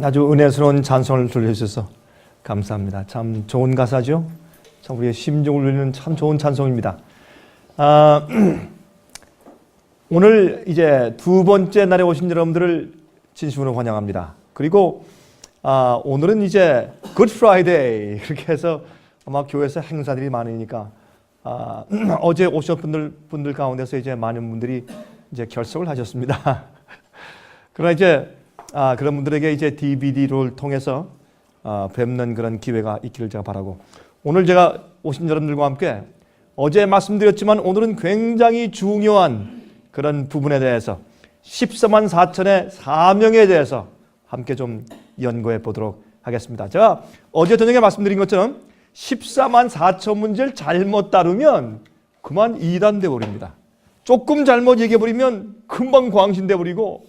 아주 은혜스러운 찬송을 들려주셔서 감사합니다. 참 좋은 가사죠. 참 우리의 심정을 울리는 참 좋은 찬송입니다. 오늘 이제 두 번째 날에 오신 여러분들을 진심으로 환영합니다. 그리고 오늘은 이제 Good Friday 그렇게 해서 아마 교회에서 행사들이 많으니까 어제 오신 분들 가운데서 이제 많은 분들이 이제 결석을 하셨습니다. 그러나 이제 그런 분들에게 이제 DVD를 통해서 뵙는 그런 기회가 있기를 제가 바라고, 오늘 제가 오신 여러분들과 함께 어제 말씀드렸지만 오늘은 굉장히 중요한 그런 부분에 대해서 14만 4천의 사명에 대해서 함께 좀 연구해 보도록 하겠습니다. 제가 어제 저녁에 말씀드린 것처럼 14만 4천 문제를 잘못 다루면 그만 이단돼 버립니다. 조금 잘못 얘기해 버리면 금방 광신돼 버리고,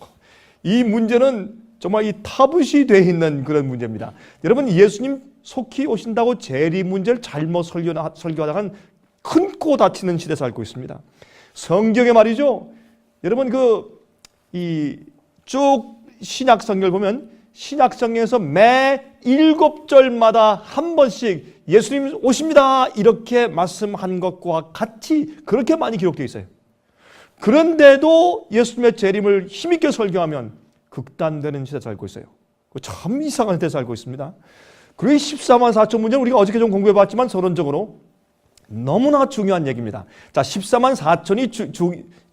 이 문제는 정말 이 타부시 되어 있는 그런 문제입니다. 여러분, 예수님 속히 오신다고 재림 문제를 잘못 설교하다간 큰 코 다치는 시대에 살고 있습니다. 성경에 말이죠. 여러분 이 쭉 신약 성경을 보면 신약 성경에서 매 7절마다 한 번씩 예수님 오십니다 이렇게 말씀한 것과 같이 그렇게 많이 기록되어 있어요. 그런데도 예수님의 재림을 힘있게 설교하면 극단되는 시대에 살고 있어요. 참 이상한 시대에 살고 있습니다. 그리고 14만 4천 문제는 우리가 어저께 좀 공부해봤지만 서론적으로 너무나 중요한 얘기입니다. 자, 14만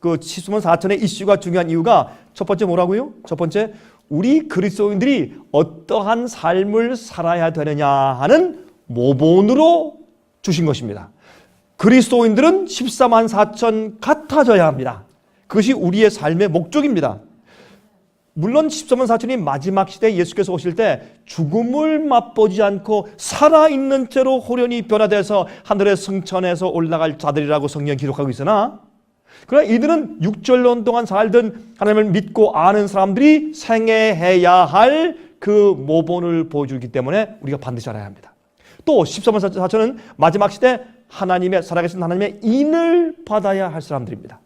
4천의 이슈가 중요한 이유가 첫 번째 뭐라고요? 첫 번째, 우리 그리스도인들이 어떠한 삶을 살아야 되느냐 하는 모본으로 주신 것입니다. 그리스도인들은 14만 4천 같아져야 합니다. 그것이 우리의 삶의 목적입니다. 물론 14만 4천이 마지막 시대에 예수께서 오실 때 죽음을 맛보지 않고 살아있는 채로 호련히 변화돼서 하늘의 승천에서 올라갈 자들이라고 성경이 기록하고 있으나, 그러나 이들은 육절론 동안 살던 하나님을 믿고 아는 사람들이 생애해야 할 그 모본을 보여주기 때문에 우리가 반드시 알아야 합니다. 또 14만 4천은 마지막 시대 살아계신 하나님의 인을 받아야 할 사람들입니다.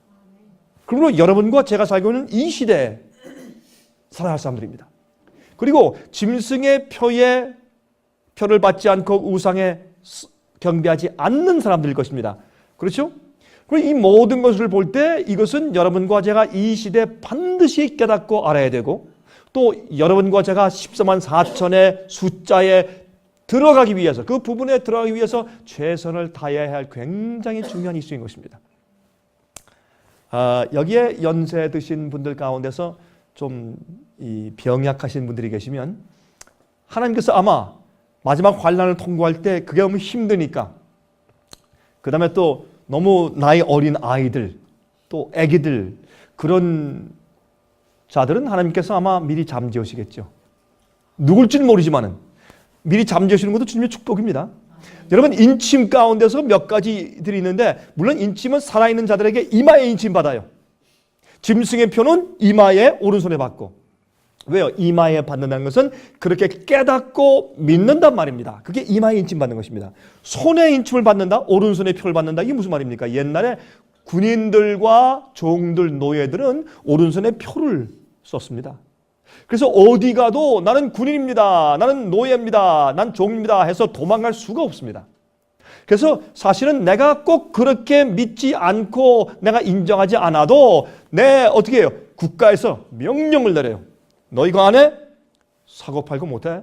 그러므로 여러분과 제가 살고 있는 이 시대에 살아야 할 사람들입니다. 그리고 짐승의 표를 받지 않고 우상에 경배하지 않는 사람들일 것입니다. 그렇죠? 그리고 이 모든 것을 볼 때 이것은 여러분과 제가 이 시대에 반드시 깨닫고 알아야 되고, 또 여러분과 제가 14만 4천의 숫자에 들어가기 위해서, 그 부분에 들어가기 위해서 최선을 다해야 할 굉장히 중요한 이슈인 것입니다. 여기에 연세 드신 분들 가운데서 좀 이 병약하신 분들이 계시면 하나님께서 아마 마지막 환난을 통과할 때 그게 너무 힘드니까, 그 다음에 또 너무 나이 어린 아이들, 또 애기들, 그런 자들은 하나님께서 아마 미리 잠재우시겠죠. 누굴지는 모르지만은 미리 잠재우시는 것도 주님의 축복입니다. 여러분, 인침 가운데서 몇 가지들이 있는데, 물론 인침은 살아있는 자들에게 이마에 인침 받아요. 짐승의 표는 이마에 오른손에 받고. 왜요? 이마에 받는다는 것은 그렇게 깨닫고 믿는단 말입니다. 그게 이마에 인침 받는 것입니다. 손에 인침을 받는다, 오른손에 표를 받는다, 이게 무슨 말입니까? 옛날에 군인들과 종들, 노예들은 오른손에 표를 썼습니다. 그래서 어디 가도 나는 군인입니다, 나는 노예입니다, 난 종입니다 해서 도망갈 수가 없습니다. 그래서 사실은 내가 꼭 그렇게 믿지 않고 내가 인정하지 않아도 어떻게 해요? 국가에서 명령을 내려요. 너희가 안 해? 사고 팔고 못해?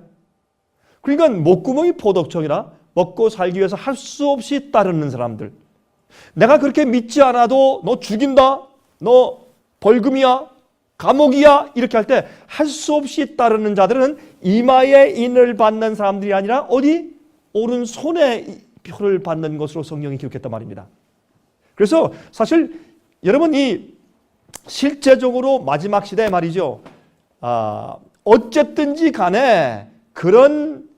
그러니까 목구멍이 포독청이라 먹고 살기 위해서 할 수 없이 따르는 사람들, 내가 그렇게 믿지 않아도 너 죽인다, 너 벌금이야, 감옥이야, 이렇게 할 때 할 수 없이 따르는 자들은 이마에 인을 받는 사람들이 아니라 어디? 오른손에 표를 받는 것으로 성경이 기록했단 말입니다. 그래서 사실 여러분이 실제적으로 마지막 시대에 말이죠, 어쨌든지 간에 그런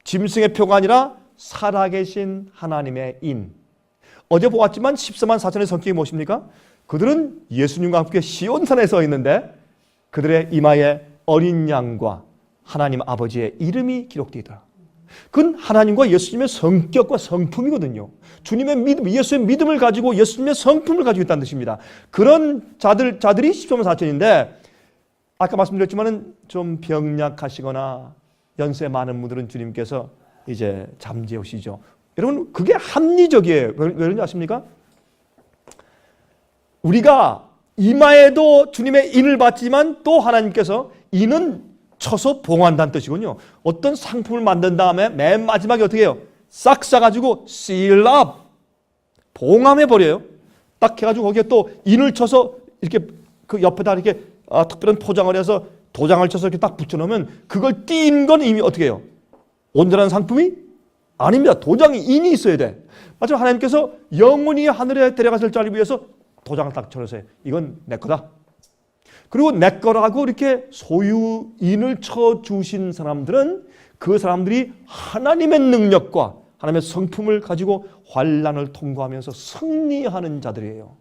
짐승의 표가 아니라 살아계신 하나님의 인. 어제 보았지만 14만 4천의 성격이 무엇입니까? 그들은 예수님과 함께 시온산에 서 있는데 그들의 이마에 어린 양과 하나님 아버지의 이름이 기록되어 있더라. 그건 하나님과 예수님의 성격과 성품이거든요. 주님의 믿음, 예수의 믿음을 가지고 예수님의 성품을 가지고 있다는 뜻입니다. 그런 자들이 14만 4천인데 아까 말씀드렸지만은 좀 병약하시거나 연세 많은 분들은 주님께서 이제 잠재우시죠. 여러분 그게 합리적이에요. 왜 그런지 아십니까? 우리가 이마에도 주님의 인을 받지만 또 하나님께서 인은 쳐서 봉한다는 뜻이군요. 어떤 상품을 만든 다음에 맨 마지막에 어떻게 해요? 싹 싸가지고 seal up, 봉함해버려요. 딱 해가지고 거기에 또 인을 쳐서 이렇게 그 옆에다 이렇게 특별한 포장을 해서 도장을 쳐서 이렇게 딱 붙여놓으면 그걸 띈 건 이미 어떻게 해요? 온전한 상품이 아닙니다. 도장이 인이 있어야 돼. 마지막 하나님께서 영원히 하늘에 데려갔을 자를 위해서 도장을 딱 쳐서 이건 내 거다. 그리고 내 거라고 이렇게 소유인을 쳐주신 사람들은 그 사람들이 하나님의 능력과 하나님의 성품을 가지고 환난을 통과하면서 승리하는 자들이에요.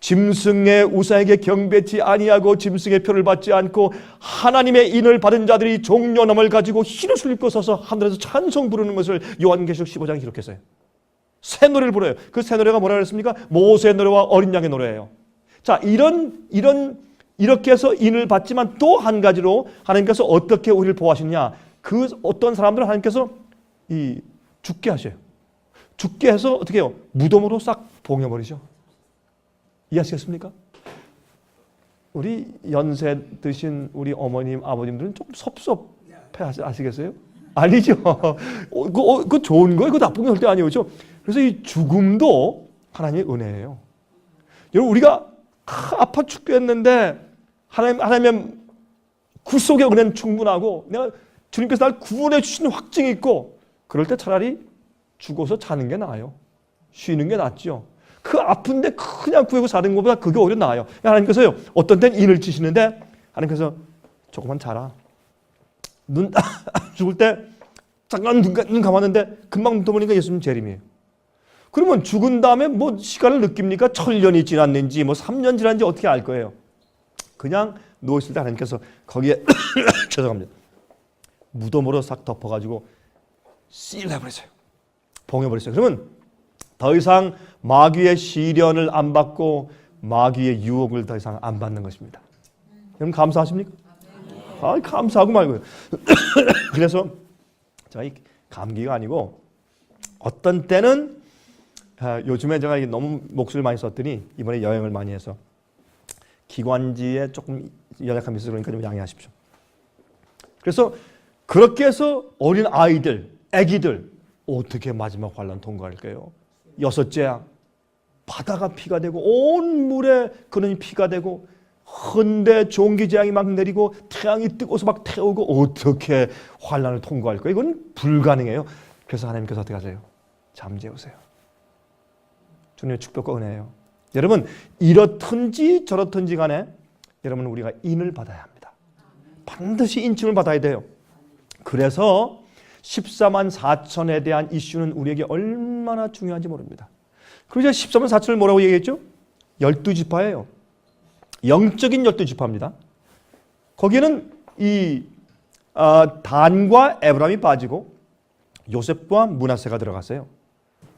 짐승의 우상에게 경배치 아니하고 짐승의 표를 받지 않고 하나님의 인을 받은 자들이 종려남을 가지고 흰옷을 입고 서서 하늘에서 찬송 부르는 것을 요한계시록 15장에 기록했어요. 새 노래를 불러요. 그 새 노래가 뭐라 그랬습니까? 모세의 노래와 어린 양의 노래예요. 자, 이렇게 해서 인을 받지만 또 한 가지로 하나님께서 어떻게 우리를 보호하시느냐? 그 어떤 사람들은 하나님께서 죽게 하셔요. 죽게 해서 어떻게 해요? 무덤으로 싹 봉해버리죠. 이해하시겠습니까? 우리 연세 드신 우리 어머님, 아버님들은 좀 섭섭해 하시겠어요? 아니죠. 그거 좋은 거예요? 그거 나쁜 게 절대 아니죠. 그렇죠? 그래서 이 죽음도 하나님의 은혜예요. 여러분, 우리가 아파 죽겠는데 하나님의 구속의 은혜는 충분하고 내가 주님께서 날 구원해 주시는 확증이 있고 그럴 때 차라리 죽어서 자는 게 나아요. 쉬는 게 낫죠. 그 아픈데 그냥 구하고 사는 것보다 그게 오히려 나아요. 하나님께서요, 어떤 때는 인을 치시는데 하나님께서 조금만 자라. 죽을 때 잠깐 눈 감았는데 금방 눈 떠보니까 예수님 재림이에요. 그러면 죽은 다음에 뭐 시간을 느낍니까? 1000년이 지났는지 뭐 3년 지났는지 어떻게 알 거예요? 그냥 누워있을 때 하나님께서 거기에 죄송합니다. 무덤으로 싹 덮어가지고 씌려버렸어요. 봉해버렸어요. 그러면 더 이상 마귀의 시련을 안 받고 마귀의 유혹을 더 이상 안 받는 것입니다. 여러분 감사하십니까? 감사하고 말고요. 그래서 제가 감기가 아니고 어떤 때는 요즘에 제가 너무 목소리를 많이 썼더니 이번에 여행을 많이 해서 기관지에 조금 연약함이 있어서 그러니까 좀 양해하십시오. 그래서 그렇게 해서 어린 아이들, 아기들 어떻게 마지막 환난 통과할까요? 6째 바다가 피가 되고 온 물에 그늘이 피가 되고 헌데 종기재앙이 막 내리고 태양이 뜨거워서 막 태우고 어떻게 환난을 통과할까요? 이건 불가능해요. 그래서 하나님께서 어떻게 하세요? 잠재우세요. 주님의 축복과 은혜예요. 여러분 이렇든지 저렇든지 간에 여러분 우리가 인을 받아야 합니다. 반드시 인침을 받아야 돼요. 그래서 14만 4천에 대한 이슈는 우리에게 얼마나 중요한지 모릅니다. 그래서 14만 4천을 뭐라고 얘기했죠? 12지파예요. 영적인 12지파입니다. 거기에는 단과 에브라임이 빠지고 요셉과 므낫세가 들어갔어요.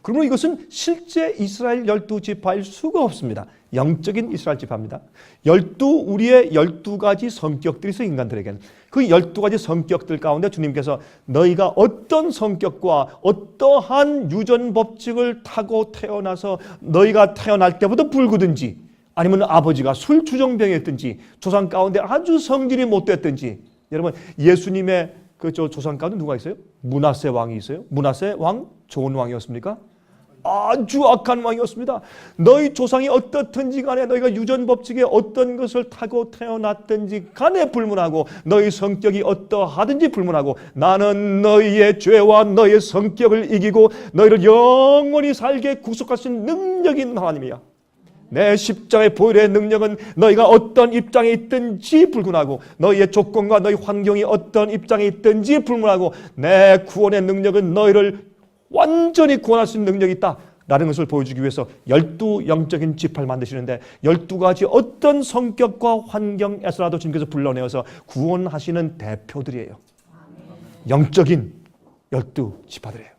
그러면 이것은 실제 이스라엘 12지파일 수가 없습니다. 영적인 이스라엘 지파입니다. 우리의 12가지 성격들이 있어요. 인간들에게는. 그 12가지 성격들 가운데 주님께서 너희가 어떤 성격과 어떠한 유전 법칙을 타고 태어나서 너희가 태어날 때부터 불구든지 아니면 아버지가 술 주정병이었든지 조상 가운데 아주 성질이 못됐든지 여러분 예수님의 그 조상 가운데 누가 있어요? 므낫세 왕이 있어요. 므낫세 왕 좋은 왕이었습니까? 아주 악한 왕이었습니다. 너희 조상이 어떻든지 간에 너희가 유전법칙에 어떤 것을 타고 태어났든지 간에 불문하고 너희 성격이 어떠하든지 불문하고 나는 너희의 죄와 너희의 성격을 이기고 너희를 영원히 살게 구속할 수 있는 능력이 있는 하나님이야. 내 십자가의 보혈의 능력은 너희가 어떤 입장에 있든지 불문하고 너희의 조건과 너희 환경이 어떤 입장에 있든지 불문하고 내 구원의 능력은 너희를 완전히 구원할 수 있는 능력이 있다 라는 것을 보여주기 위해서 12 영적인 지파를 만드시는데 12가지 어떤 성격과 환경에서라도 주님께서 불러내어서 구원하시는 대표들이에요. 영적인 12지파들이에요.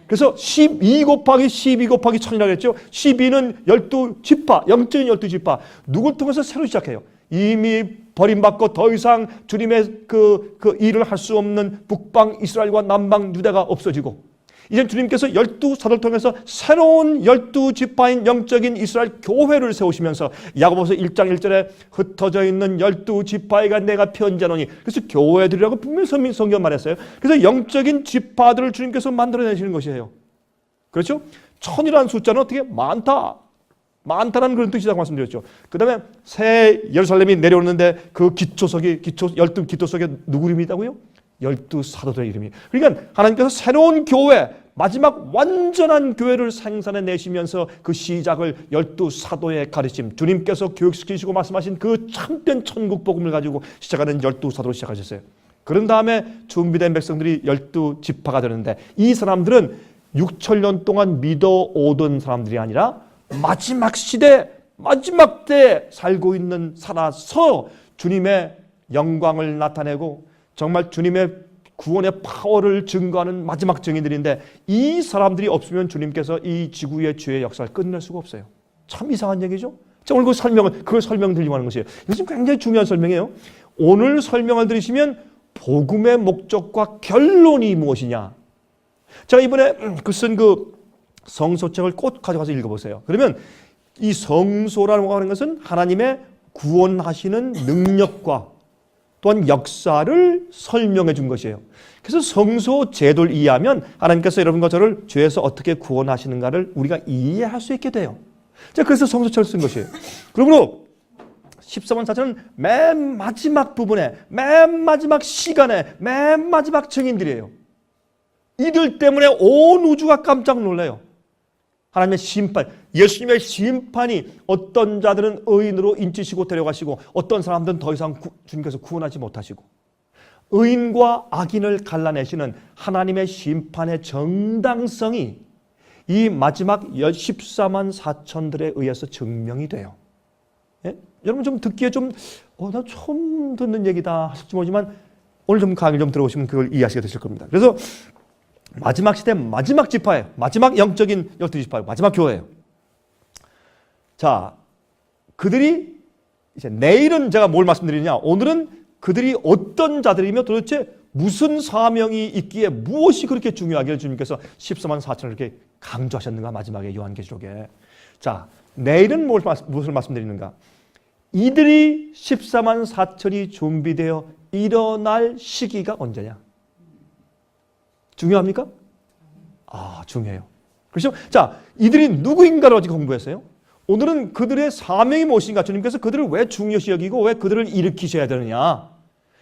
그래서 12 곱하기 12 곱하기 1000이라고 했죠. 12는 12지파, 영적인 12지파. 누굴 통해서 새로 시작해요? 이미 버림받고 더 이상 주님의 그 일을 할 수 없는 북방 이스라엘과 남방 유다가 없어지고, 이제 주님께서 12사도를 통해서 새로운 12지파인 영적인 이스라엘 교회를 세우시면서 야고보서 1장 1절에 흩어져 있는 12지파에게 내가 편지하노니, 그래서 교회들이라고 분명히 성경 말했어요. 그래서 영적인 지파들을 주님께서 만들어내시는 것이에요. 그렇죠? 1000이라는 숫자는 어떻게 많다라는 그런 뜻이라고 말씀드렸죠. 그 다음에 새 예루살렘이 내려오는데 그 기초석에 누구 이름이 있다고요? 12사도들의 이름이. 그러니까 하나님께서 새로운 교회, 마지막 완전한 교회를 생산해 내시면서 그 시작을 12사도의 가르침, 주님께서 교육시키시고 말씀하신 그 참된 천국 복음을 가지고 시작하는 12사도로 시작하셨어요. 그런 다음에 준비된 백성들이 12지파가 되는데, 이 사람들은 6천년 동안 믿어오던 사람들이 아니라 마지막 시대, 마지막 때 살고 있는, 살아서 주님의 영광을 나타내고 정말 주님의 구원의 파워를 증거하는 마지막 증인들인데, 이 사람들이 없으면 주님께서 이 지구의 죄의 역사를 끝낼 수가 없어요. 참 이상한 얘기죠. 자, 오늘 그걸 설명드리려고 하는 것이에요. 이것은 굉장히 중요한 설명이에요. 오늘 설명을 들으시면 복음의 목적과 결론이 무엇이냐. 제가 이번에 쓴 그 성소책을 꼭 가져가서 읽어보세요. 그러면 이 성소라고 하는 것은 하나님의 구원하시는 능력과 또한 역사를 설명해 준 것이에요. 그래서 성소 제도를 이해하면 하나님께서 여러분과 저를 죄에서 어떻게 구원하시는가를 우리가 이해할 수 있게 돼요. 자, 그래서 성소책을 쓴 것이에요. 그러므로 14만 4천은 맨 마지막 부분에, 맨 마지막 시간에, 맨 마지막 증인들이에요. 이들 때문에 온 우주가 깜짝 놀라요. 하나님의 심판, 예수님의 심판이, 어떤 자들은 의인으로 인치시고 데려가시고 어떤 사람들은 더 이상 주님께서 구원하지 못하시고, 의인과 악인을 갈라내시는 하나님의 심판의 정당성이 이 마지막 14만 4천들에 의해서 증명이 돼요. 예? 여러분 좀 듣기에 좀 나 처음 듣는 얘기다 하실지 모르지만 오늘 좀 강의 좀 들어보시면 그걸 이해하시게 되실 겁니다. 그래서 마지막 시대 마지막 지파예요. 마지막 영적인 12지파예요. 마지막 교회예요. 자, 그들이 이제 내일은 제가 뭘 말씀드리냐, 오늘은 그들이 어떤 자들이며 도대체 무슨 사명이 있기에 무엇이 그렇게 중요하기를 주님께서 14만 4천을 이렇게 강조하셨는가, 마지막에 요한계시록에. 자, 내일은 무엇을 말씀드리는가? 이들이 14만 4천이 준비되어 일어날 시기가 언제냐? 중요합니까? 중요해요. 그렇죠? 자, 이들이 누구인가를 어제 공부했어요. 오늘은 그들의 사명이 무엇인가, 주님께서 그들을 왜 중요시 여기고 왜 그들을 일으키셔야 되느냐,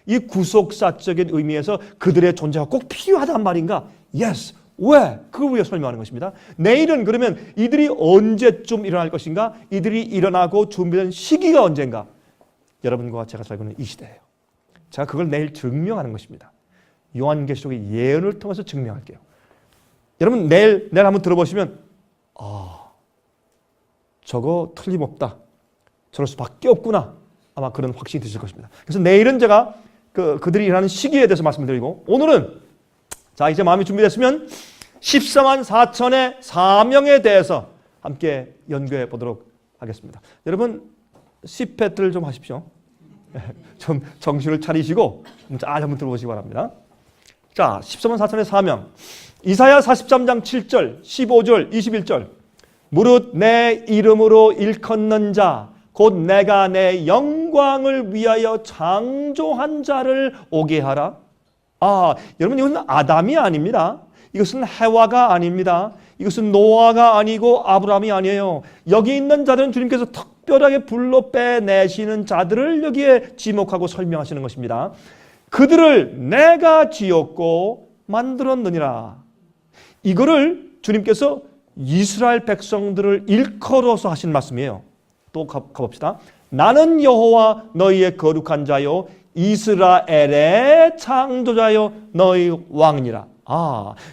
이 구속사적인 의미에서 그들의 존재가 꼭 필요하단 말인가? Yes. 왜? 그걸 위해 설명하는 것입니다. 내일은 그러면 이들이 언제쯤 일어날 것인가? 이들이 일어나고 준비된 시기가 언젠가? 여러분과 제가 살고 있는 이 시대예요. 제가 그걸 내일 증명하는 것입니다. 요한계시록의 예언을 통해서 증명할게요. 여러분 내일 한번 들어보시면 저거 틀림없다, 저럴 수밖에 없구나, 아마 그런 확신이 드실 것입니다. 그래서 내일은 제가 그들이 일어나는 시기에 대해서 말씀드리고, 오늘은 자, 이제 마음이 준비됐으면 14만 4천의 사명에 대해서 함께 연구해 보도록 하겠습니다. 여러분 시패트를 좀 하십시오. 좀 정신을 차리시고 잘 한번 들어보시기 바랍니다. 자, 14만 4천의 사명. 이사야 43장 7절, 15절, 21절. 무릇 내 이름으로 일컫는 자, 곧 내가 내 영광을 위하여 창조한 자를 오게 하라. 여러분 이것은 아담이 아닙니다. 이것은 해와가 아닙니다. 이것은 노아가 아니고 아브라함이 아니에요. 여기 있는 자들은 주님께서 특별하게 불러 빼내시는 자들을 여기에 지목하고 설명하시는 것입니다. 그들을 내가 지었고 만들었느니라. 이거를 주님께서 이스라엘 백성들을 일컬어서 하신 말씀이에요. 또 가봅시다. 나는 여호와 너희의 거룩한 자요 이스라엘의 창조자요 너희 왕이니라.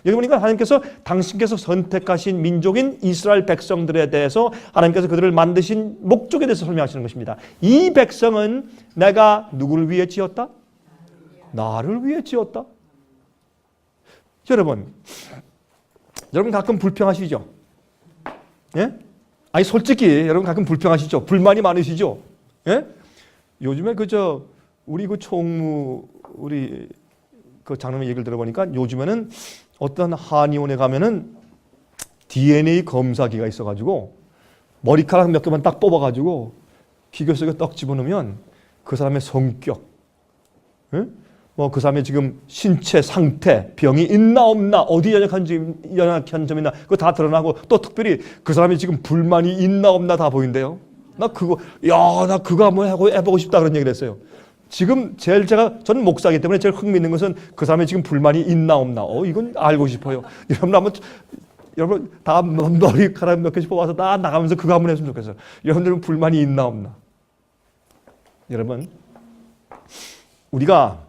여기 보니까 하나님께서 당신께서 선택하신 민족인 이스라엘 백성들에 대해서 하나님께서 그들을 만드신 목적에 대해서 설명하시는 것입니다. 이 백성은 내가 누구를 위해 지었다? 나를 위해 지었다. 여러분 가끔 불평하시죠? 예? 솔직히 여러분 가끔 불평하시죠? 불만이 많으시죠? 예? 요즘에 그저 우리 그 총무 우리 그 장로님 얘기를 들어보니까 요즘에는 어떤 한의원에 가면은 DNA 검사기가 있어가지고 머리카락 몇 개만 딱 뽑아가지고 기계 속에 떡 집어넣으면 그 사람의 성격, 뭐 그 사람의 지금 신체 상태, 병이 있나 없나, 어디 연약한 점이 있나 그거 다 드러나고 또 특별히 그 사람이 지금 불만이 있나 없나 다 보인대요. 나 그거 한번 해보고 싶다 그런 얘기를 했어요. 지금 저는 목사이기 때문에 제일 흥미있는 것은 그 사람이 지금 불만이 있나 없나. 이건 알고 싶어요. 여러분 다 머리카락 몇 개씩 뽑아서 다 나가면서 그거 한번 했으면 좋겠어요. 여러분들은 불만이 있나 없나. 여러분 우리가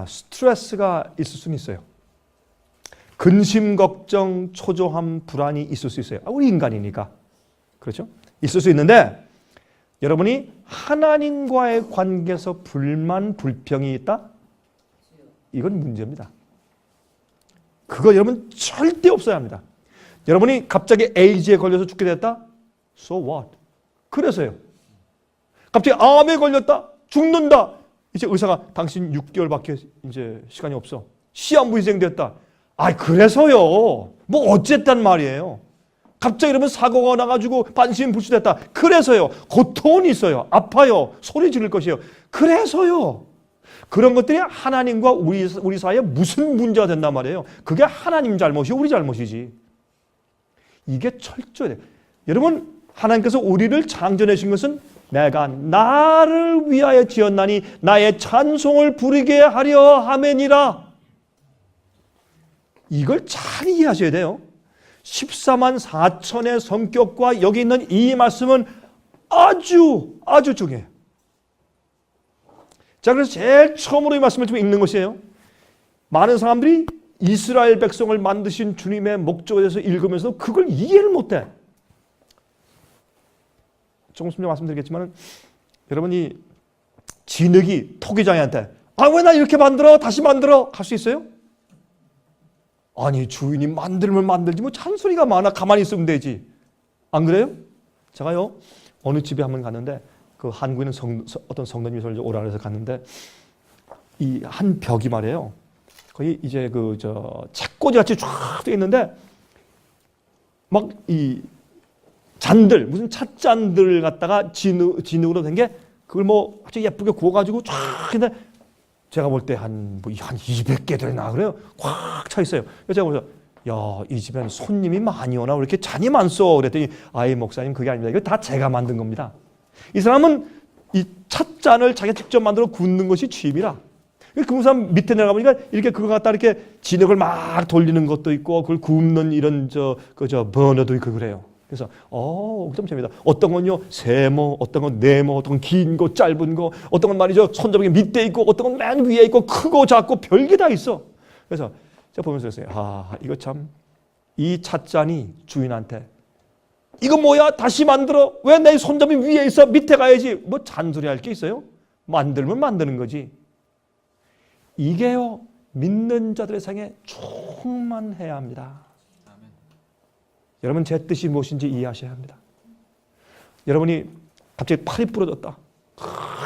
스트레스가 있을 수는 있어요. 근심, 걱정, 초조함, 불안이 있을 수 있어요. 우리 인간이니까. 그렇죠? 있을 수 있는데 여러분이 하나님과의 관계에서 불만, 불평이 있다? 이건 문제입니다. 그거 여러분 절대 없어야 합니다. 여러분이 갑자기 에이즈에 걸려서 죽게 됐다? So what? 그래서요. 갑자기 암에 걸렸다? 죽는다? 이제 의사가 당신 6개월밖에 이제 시간이 없어. 시한부 희생됐다. 그래서요. 뭐 어쨌단 말이에요. 갑자기 이러면 사고가 나가지고 반신불수됐다. 그래서요. 고통은 있어요. 아파요. 소리 지를 것이에요. 그래서요. 그런 것들이 하나님과 우리 사이에 무슨 문제가 된단 말이에요. 그게 하나님 잘못이 우리 잘못이지. 이게 철저해야 돼요. 여러분 하나님께서 우리를 창조하신 것은 내가 나를 위하여 지었나니 나의 찬송을 부르게 하려 함이니라. 이걸 잘 이해하셔야 돼요. 14만 4천의 성격과 여기 있는 이 말씀은 아주 중요해요. 자, 그래서 제일 처음으로 이 말씀을 좀 읽는 것이에요. 많은 사람들이 이스라엘 백성을 만드신 주님의 목적에 대해서 읽으면서 그걸 이해를 못해. 조금 있으면 말씀드리겠지만 여러분이 진흙이 토기장이한테 왜 나 이렇게 만들어? 다시 만들어? 할 수 있어요? 아니 주인이 만들면 만들지 뭐 잔소리가 많아. 가만히 있으면 되지. 안 그래요? 제가요 어느 집에 한번 갔는데 그 한국에 있는 어떤 성도님이 저를 오라 그래서 갔는데 이 한 벽이 말이에요. 거의 이제 책꽂이 같이 쫙 돼 있는데 막 이 잔들 무슨 찻잔들 갖다가 진흙으로 된 게 그걸 뭐 아주 예쁘게 구워가지고 쫙 했는데 제가 볼 때 한 200개 되나 그래요. 꽉 차 있어요. 그래서 제가 그래서 이 집엔 손님이 많이 오나 왜 이렇게 잔이 많소? 그랬더니 목사님 그게 아닙니다. 이거 다 제가 만든 겁니다. 이 사람은 이 찻잔을 자기가 직접 만들어 굽는 것이 취미라. 그 사람 밑에 내려가 보니까 이렇게 그거 갖다 이렇게 진흙을 막 돌리는 것도 있고 그걸 굽는 이런 버너도 있고 그래요. 그래서 좀 재미있다. 어떤 건요 세모, 어떤 건 네모, 어떤 건 긴 거, 짧은 거, 어떤 건 말이죠 손잡이 밑에 있고, 어떤 건 맨 위에 있고, 크고 작고 별게 다 있어. 그래서 제가 보면서 그랬어요. 이거 참 이 찻잔이 주인한테 이거 뭐야? 다시 만들어? 왜 내 손잡이 위에 있어? 밑에 가야지. 뭐 잔소리 할 게 있어요? 만들면 만드는 거지. 이게요 믿는 자들의 생에 충만해야 합니다. 여러분 제 뜻이 무엇인지 이해하셔야 합니다. 여러분이 갑자기 팔이 부러졌다.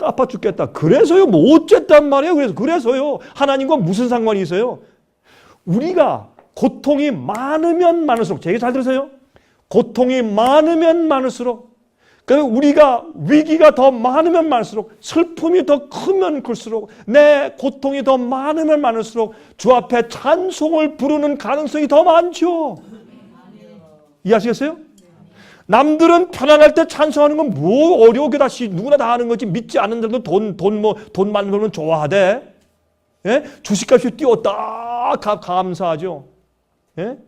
아파 죽겠다. 그래서요 뭐 어쨌단 말이에요. 그래서요 하나님과 무슨 상관이 있어요? 우리가 고통이 많으면 많을수록, 제 얘기 잘 들으세요? 고통이 많으면 많을수록, 그러니까 우리가 위기가 더 많으면 많을수록, 슬픔이 더 크면 클수록, 내 고통이 더 많으면 많을수록 주 앞에 찬송을 부르는 가능성이 더 많죠. 이해하시겠어요? 남들은 편안할 때 찬송하는 건 뭐 어려우게 누구나 다 하는 거지. 믿지 않는 자도 돈 많은 사람은 좋아하대. 예? 주식값이 뛰었다. 감사하죠. 예?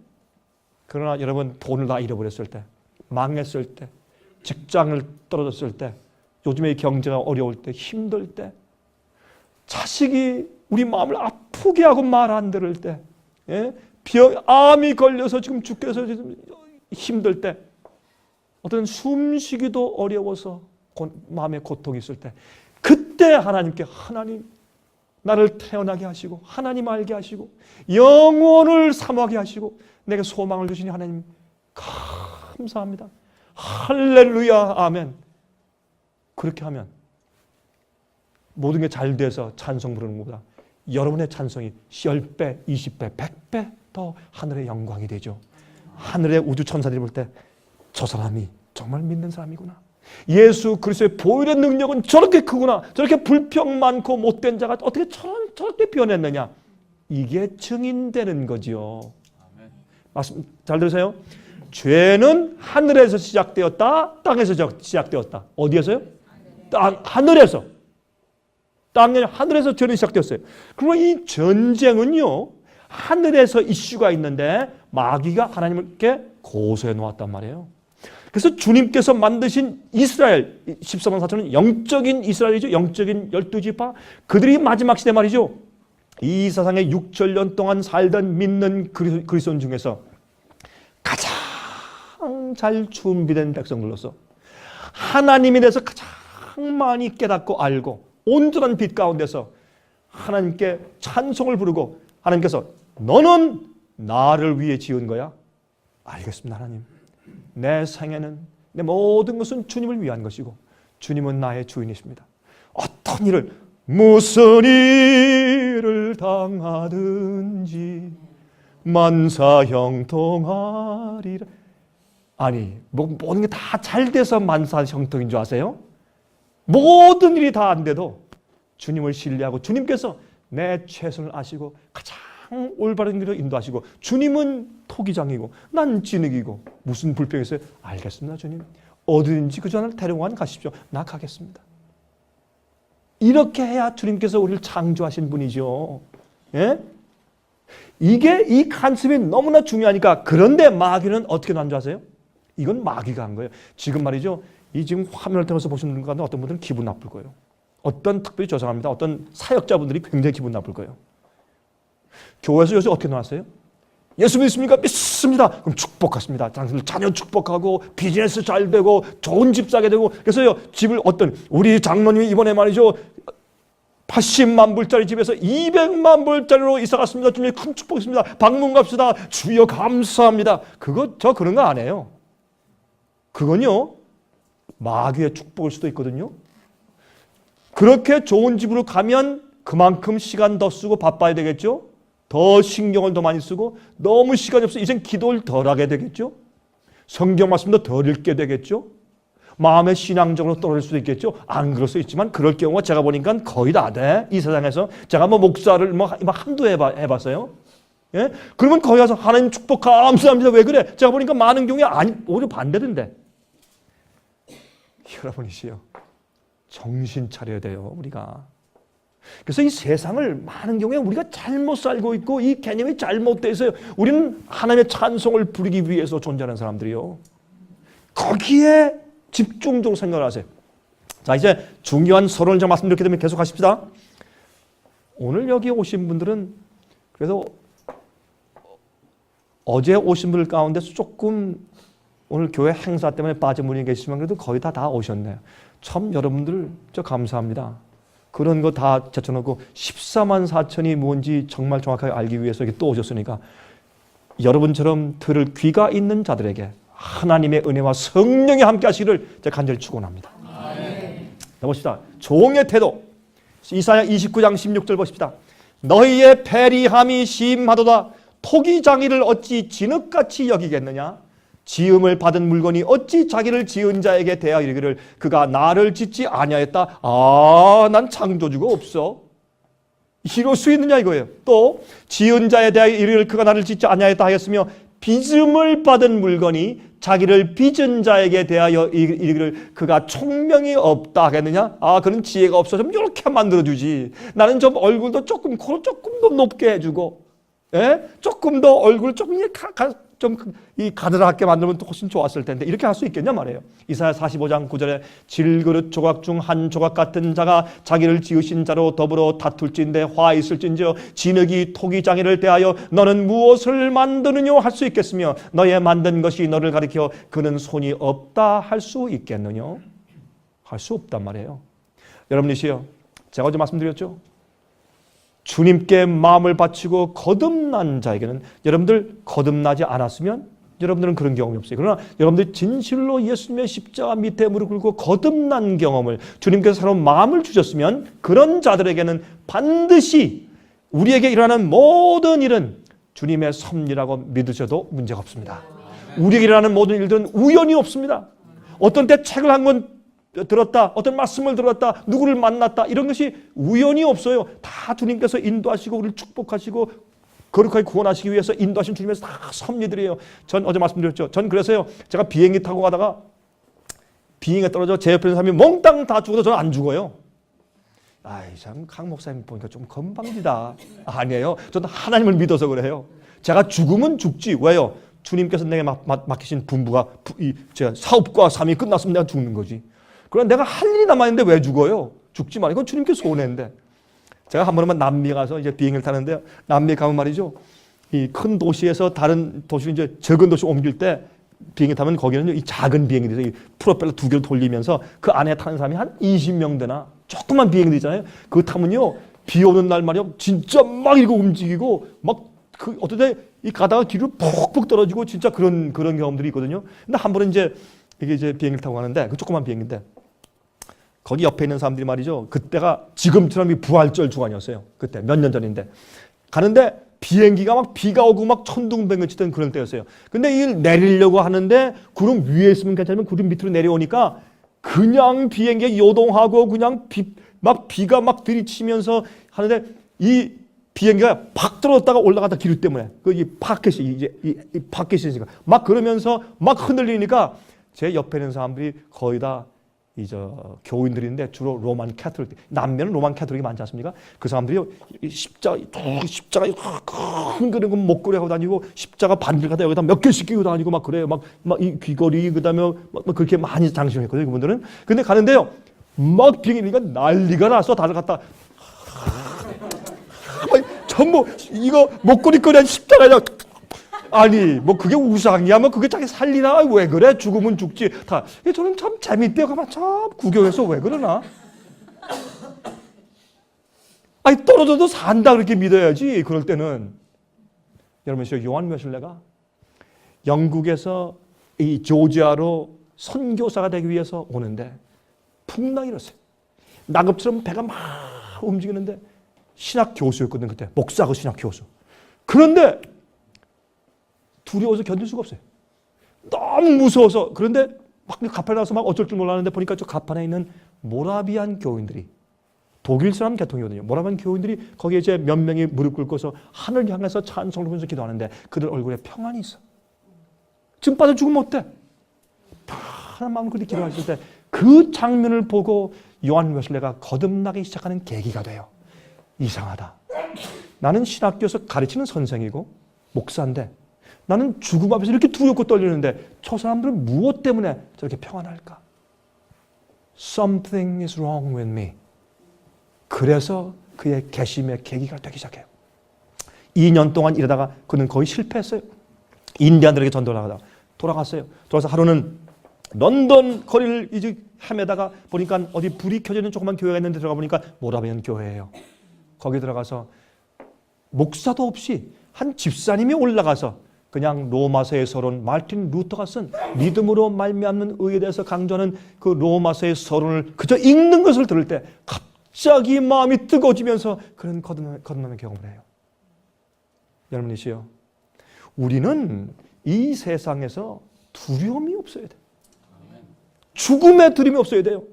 그러나 여러분 돈을 다 잃어버렸을 때, 망했을 때, 직장을 떨어졌을 때, 요즘에 경제가 어려울 때, 힘들 때, 자식이 우리 마음을 아프게 하고 말 안 들을 때, 예? 암이 걸려서 지금 죽겠어서 힘들 때, 어떤 숨쉬기도 어려워서 마음에 고통이 있을 때, 그때 하나님께 하나님 나를 태어나게 하시고 하나님 알게 하시고 영혼을 사모하게 하시고 내게 소망을 주시니 하나님 감사합니다. 할렐루야 아멘. 그렇게 하면 모든 게 잘 돼서 찬송 부르는 것보다 여러분의 찬송이 10배, 20배, 100배 더 하늘의 영광이 되죠. 하늘의 우주 천사들이 볼 때 저 사람이 정말 믿는 사람이구나. 예수 그리스도의 보혈의 능력은 저렇게 크구나. 저렇게 불평 많고 못된 자가 어떻게 저렇게 변했느냐. 이게 증인되는 거지요. 말씀 잘 들으세요? 죄는 하늘에서 시작되었다, 땅에서 시작되었다. 어디에서요? 하늘에서. 땅에 하늘에서 죄는 시작되었어요. 그리고 이 전쟁은요, 하늘에서 이슈가 있는데 마귀가 하나님께 고소해 놓았단 말이에요. 그래서 주님께서 만드신 이스라엘 14만 4천은 영적인 이스라엘이죠. 영적인 12지파. 그들이 마지막 시대 말이죠. 이 세상에 6천년 동안 살던 믿는 그리스도인 중에서 가장 잘 준비된 백성들로서 하나님에 대해서 가장 많이 깨닫고 알고 온전한 빛 가운데서 하나님께 찬송을 부르고 하나님께서 너는 나를 위해 지은 거야? 알겠습니다, 하나님. 내 생애는 내 모든 것은 주님을 위한 것이고 주님은 나의 주인이십니다. 어떤 일을 무슨 일을 당하든지 만사형통하리라. 아니 모든 게 다 잘 돼서 만사형통인 줄 아세요? 모든 일이 다 안 돼도 주님을 신뢰하고 주님께서 내 최선을 아시고 가장 올바른 길로 인도하시고 주님은 토기장이고 난 진흙이고 무슨 불평이 있어요? 알겠습니다, 주님. 어디든지 그 전을 데려가 가십시오. 나 가겠습니다. 이렇게 해야 주님께서 우리를 창조하신 분이죠. 예? 이게 이 간섭이 너무나 중요하니까. 그런데 마귀는 어떻게 난 줄 아세요? 이건 마귀가 한 거예요. 지금 말이죠. 이 지금 화면을 통해서 보시는 분 가운데 어떤 분들은 기분 나쁠 거예요. 어떤 특별히 죄송합니다. 어떤 사역자분들이 굉장히 기분 나쁠 거예요. 교회에서 요새 어떻게 나왔어요? 예수 믿습니까? 믿습니다. 그럼 축복하십니다. 자녀 축복하고 비즈니스 잘 되고 좋은 집 사게 되고. 그래서요, 집을 우리 장로님이 이번에 말이죠, 80만 불짜리 집에서 200만 불짜리로 이사 갔습니다. 주님의 큰 축복이십니다. 방문 갑시다. 주여 감사합니다. 저 그런 거 안 해요. 그건요, 마귀의 축복일 수도 있거든요. 그렇게 좋은 집으로 가면 그만큼 시간 더 쓰고 바빠야 되겠죠. 더 신경을 더 많이 쓰고 너무 시간이 없어 이젠 기도를 덜 하게 되겠죠. 성경 말씀도 덜 읽게 되겠죠. 마음의 신앙적으로 떨어질 수도 있겠죠. 안 그럴 수 있지만 그럴 경우가 제가 보니까 거의 다 돼. 이 세상에서 제가 목사를 한두 해봤어요. 예? 그러면 거기 가서 하나님 축복 감사합니다. 왜 그래? 제가 보니까 많은 경우에 오히려 반대던데. 여러분이시여, 정신 차려야 돼요, 우리가. 그래서 이 세상을 많은 경우에 우리가 잘못 살고 있고 이 개념이 잘못되어 있어요. 우리는 하나님의 찬송을 부르기 위해서 존재하는 사람들이요. 거기에 집중적으로 생각을 하세요. 자, 이제 중요한 서론을 좀 말씀드리게 되면 계속 하십시다. 오늘 여기 오신 분들은 그래서 어제 오신 분들 가운데서 조금 오늘 교회 행사 때문에 빠진 분이 계시지만 그래도 거의 다 오셨네요. 참 여러분들 저 감사합니다. 그런 거 다 제쳐놓고 14만 4천이 뭔지 정말 정확하게 알기 위해서 이렇게 또 오셨으니까 여러분처럼 들을 귀가 있는 자들에게 하나님의 은혜와 성령이 함께 하시기를 제가 간절히 축원합니다. 봅시다. 종의 태도. 이사야 29장 16절 보십시다. 너희의 패리함이 심하도다. 토기장이를 어찌 진흙같이 여기겠느냐. 지음을 받은 물건이 어찌 자기를 지은 자에게 대하여 이르기를 그가 나를 짓지 아니하였다. 난 창조주가 없어. 이럴 수 있느냐 이거예요. 또 지은 자에 대하여 이르기를 그가 나를 짓지 아니하였다 하였으며 빚음을 받은 물건이 자기를 빚은 자에게 대하여 이르기를 그가 총명이 없다 하겠느냐. 그는 지혜가 없어 좀 이렇게 만들어주지. 나는 좀 얼굴도 조금 코를 조금 더 높게 해주고, 예? 조금 더 얼굴 조금 이 가느랗게 만들면 또 훨씬 좋았을 텐데 이렇게 할 수 있겠냐 말이에요. 이사야 45장 9절에 질그릇 조각 중 한 조각 같은 자가 자기를 지으신 자로 더불어 다툴진대 화 있을진저 진흙이 토기장이를 대하여 너는 무엇을 만드느냐 할 수 있겠으며 너의 만든 것이 너를 가리켜 그는 손이 없다 할 수 있겠느냐. 할 수 없단 말이에요. 여러분이시여, 제가 어제 말씀드렸죠. 주님께 마음을 바치고 거듭난 자에게는 여러분들 거듭나지 않았으면 여러분들은 그런 경험이 없어요. 그러나 여러분들이 진실로 예수님의 십자가 밑에 무릎 꿇고 거듭난 경험을 주님께서 새로운 마음을 주셨으면 그런 자들에게는 반드시 우리에게 일어나는 모든 일은 주님의 섭리라고 믿으셔도 문제가 없습니다. 우리에게 일어나는 모든 일들은 우연이 없습니다. 어떤 때 책을 한 권 들었다, 어떤 말씀을 들었다, 누구를 만났다, 이런 것이 우연이 없어요. 다 주님께서 인도하시고 우리를 축복하시고 거룩하게 구원하시기 위해서 인도하신 주님에서 다 섭리들이에요. 전 어제 말씀드렸죠. 전 그래서요, 제가 비행기 타고 가다가 비행기가 떨어져 제 옆에 있는 사람이 몽땅 다 죽어도 저는 안 죽어요. 아이, 참, 강 목사님 보니까 좀 건방지다. 아니에요. 저는 하나님을 믿어서 그래요. 제가 죽으면 죽지. 왜요? 주님께서 내게 맡기신 분부가, 제 사업과 삶이 끝났으면 내가 죽는 거지. 그럼 내가 할 일이 남아있는데 왜 죽어요? 죽지 마. 이건 주님께서 원했는데. 제가 한 번은 남미에 가서 이제 비행기를 타는데, 남미에 가면 말이죠. 이 큰 도시에서 다른 도시로 이제 적은 도시 옮길 때 비행기 타면 거기는 이 작은 비행기에서 이 프로펠러 2개를 돌리면서 그 안에 타는 사람이 한 20명 되나? 조그만 비행기 있잖아요. 그거 타면요. 비 오는 날 말이요. 진짜 막 이거 움직이고 막 그 어떨 때 이 가다가 기류 푹푹 떨어지고 진짜 그런 경험들이 있거든요. 근데 한 번은 이제 이게 이제 비행기를 타고 가는데 그 조그만 비행기인데 거기 옆에 있는 사람들이 말이죠. 그때가 지금처럼 이 부활절 주간이었어요. 그때 몇 년 전인데 가는데 비행기가 막 비가 오고 막 천둥번개 치던 그런 때였어요. 근데 이걸 내리려고 하는데 구름 위에 있으면 괜찮으면 구름 밑으로 내려오니까 그냥 비행기가 요동하고 그냥 비가 막 들이치면서 하는데 이 비행기가 팍 떨어졌다가 올라가다 기류 때문에 이 파켓이 이제 이 파켓이 있으니까 막 그러면서 막 흔들리니까 제 옆에 있는 사람들이 거의 다 이제 교인들인데 주로 로만 캐톨릭, 남미는 로만 캐톨릭이 많지 않습니까? 그 사람들이 십자가 큰 그런 목걸이 하고 다니고 십자가 반들 갖다 여기다 몇 개씩 끼고 다니고 막 그래요. 막 이 귀걸이 그다음에 막 그렇게 많이 장식했거든요. 그분들은. 근데 가는데요, 막 비행기니까 난리가 나서 다들 갖다 전부 이거 목걸이거리 한 십자가냐. 아니 뭐 그게 우상이야 뭐 그게 자기 살리나 왜 그래 죽으면 죽지 다. 저는 참 재밌대요. 가만 참 구경해서 왜 그러나. 아니 떨어져도 산다 그렇게 믿어야지. 그럴 때는 여러분 저 요한 웨슬레가 영국에서 이 조지아로 선교사가 되기 위해서 오는데 풍랑이 일었어요. 낙엽처럼 배가 막 움직이는데 신학 교수였거든. 그때 목사고 신학 교수. 그런데 두려워서 견딜 수가 없어요. 너무 무서워서. 그런데 막 가판에 나와서 막 어쩔 줄 몰랐는데 보니까 저 가판에 있는 모라비안 교인들이, 독일 사람 계통이거든요. 모라비안 교인들이 거기에 이제 몇 명이 무릎 꿇고서 하늘 향해서 찬송을 부르면서 기도하는데 그들 얼굴에 평안이 있어. 지금 빠져 죽으면 어때? 편한 마음으로 그렇게 기도하실 때 그 장면을 보고 요한 웨슬레가 거듭나기 시작하는 계기가 돼요. 이상하다. 나는 신학교에서 가르치는 선생이고 목사인데 나는 죽음 앞에서 이렇게 두렵고 떨리는데 저 사람들은 무엇 때문에 저렇게 평안할까? Something is wrong with me. 그래서 그의 개심의 계기가 되기 시작해요. 2년 동안 일하다가 그는 거의 실패했어요. 인디안들에게 전도를 하다가 돌아갔어요. 돌아서 하루는 런던 거리를 이제 헤매다가 보니까 어디 불이 켜져 있는 조그만 교회가 있는데 들어가 보니까 모라비안 교회예요. 거기 들어가서 목사도 없이 한 집사님이 올라가서 그냥 로마서의 서론, 마르틴 루터가 쓴 믿음으로 말미암는 의에 대해서 강조하는 그 로마서의 서론을 그저 읽는 것을 들을 때 갑자기 마음이 뜨거워지면서 그런 거듭남의 경험을 해요. 여러분이시여, 우리는 이 세상에서 두려움이 없어야 돼요. 죽음의 두려움이 없어야 돼요.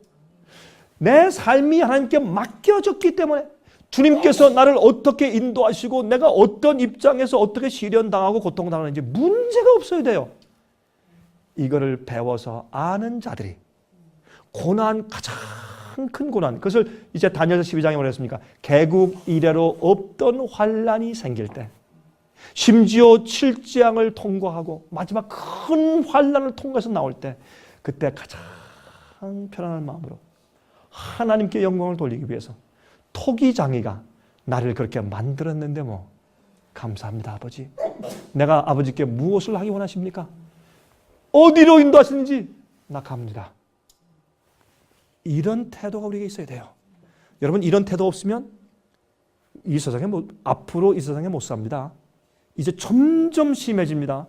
내 삶이 하나님께 맡겨졌기 때문에 주님께서 나를 어떻게 인도하시고 내가 어떤 입장에서 어떻게 시련당하고 고통당하는지 문제가 없어야 돼요. 이거를 배워서 아는 자들이 고난, 가장 큰 고난, 그것을 이제 다니엘서 12장에 말했습니까? 개국 이래로 없던 환란이 생길 때, 심지어 7재앙을 통과하고 마지막 큰 환란을 통과해서 나올 때, 그때 가장 편안한 마음으로 하나님께 영광을 돌리기 위해서 토기장이가 나를 그렇게 만들었는데 뭐 감사합니다 아버지. 내가 아버지께 무엇을 하기 원하십니까? 어디로 인도하시는지 나 갑니다. 이런 태도가 우리에게 있어야 돼요. 여러분, 이런 태도 없으면 이 세상에 앞으로 이 세상에 못 삽니다. 이제 점점 심해집니다.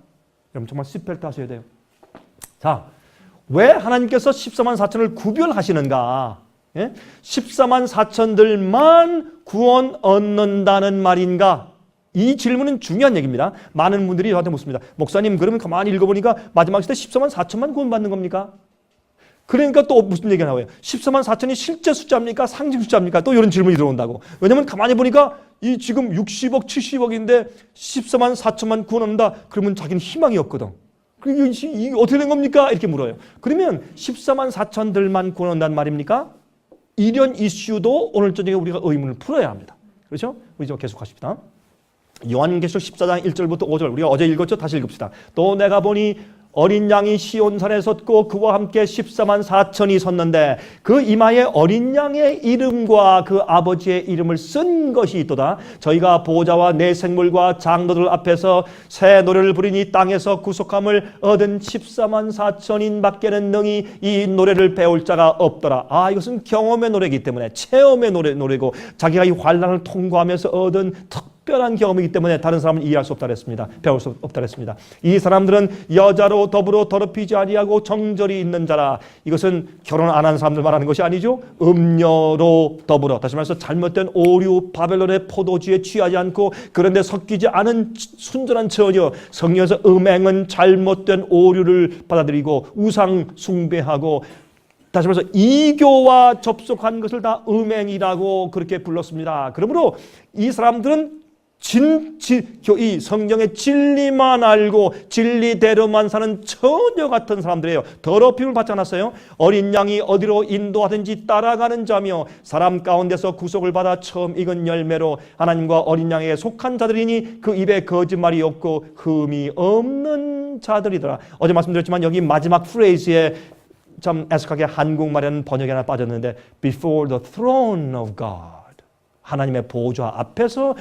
여러분 정말 시트벨트 하셔야 돼요. 자, 왜 하나님께서 14만 4천을 구별하시는가? 예? 14만 4천들만 구원 얻는다는 말인가? 이 질문은 중요한 얘기입니다. 많은 분들이 저한테 묻습니다. 목사님, 그러면 가만히 읽어보니까 마지막 시대 14만 4천만 구원받는 겁니까? 그러니까 또 무슨 얘기가 나와요? 14만 4천이 실제 숫자입니까? 상징 숫자입니까? 또 이런 질문이 들어온다고. 왜냐면 가만히 보니까 이 지금 60억, 70억인데 14만 4천만 구원한다. 그러면 자기는 희망이 없거든. 이게 어떻게 된 겁니까? 이렇게 물어요. 그러면 14만 4천들만 구원한다는 말입니까? 이런 이슈도 오늘 저녁에 우리가 의문을 풀어야 합니다. 그렇죠? 우리 좀 계속하십시다. 요한계시록 14장 1절부터 5절 우리가 어제 읽었죠? 다시 읽읍시다. 또 내가 보니 어린 양이 시온산에 섰고 그와 함께 14만 4천이 섰는데 그 이마에 어린 양의 이름과 그 아버지의 이름을 쓴 것이 있도다. 저희가 보좌와 내 생물과 장로들 앞에서 새 노래를 부리니 땅에서 구속함을 얻은 14만 4천인 밖에는 능히 이 노래를 배울 자가 없더라. 아, 이것은 경험의 노래이기 때문에 체험의 노래고 자기가 이 환난을 통과하면서 얻은 특별한 경험이기 때문에 다른 사람은 이해할 수 없다 그랬습니다. 배울 수 없다 그랬습니다. 이 사람들은 여자로 더불어 더럽히지 아니하고 정절이 있는 자라. 이것은 결혼 안 한 사람들 말하는 것이 아니죠. 음녀로 더불어, 다시 말해서 잘못된 오류, 바벨론의 포도주에 취하지 않고 그런데 섞이지 않은 순전한 처녀. 성경에서 음행은 잘못된 오류를 받아들이고 우상 숭배하고, 다시 말해서 이교와 접속한 것을 다 음행이라고 그렇게 불렀습니다. 그러므로 이 사람들은 이 성경의 진리만 알고 진리대로만 사는 처녀 같은 사람들이에요. 더럽힘을 받지 않았어요. 어린 양이 어디로 인도하든지 따라가는 자며 사람 가운데서 구속을 받아 처음 익은 열매로 하나님과 어린 양에게 속한 자들이니 그 입에 거짓말이 없고 흠이 없는 자들이더라. 어제 말씀드렸지만 여기 마지막 프레이즈에 참 애석하게 한국말에는 번역이 하나 빠졌는데 Before the throne of God, 하나님의 보좌 앞에서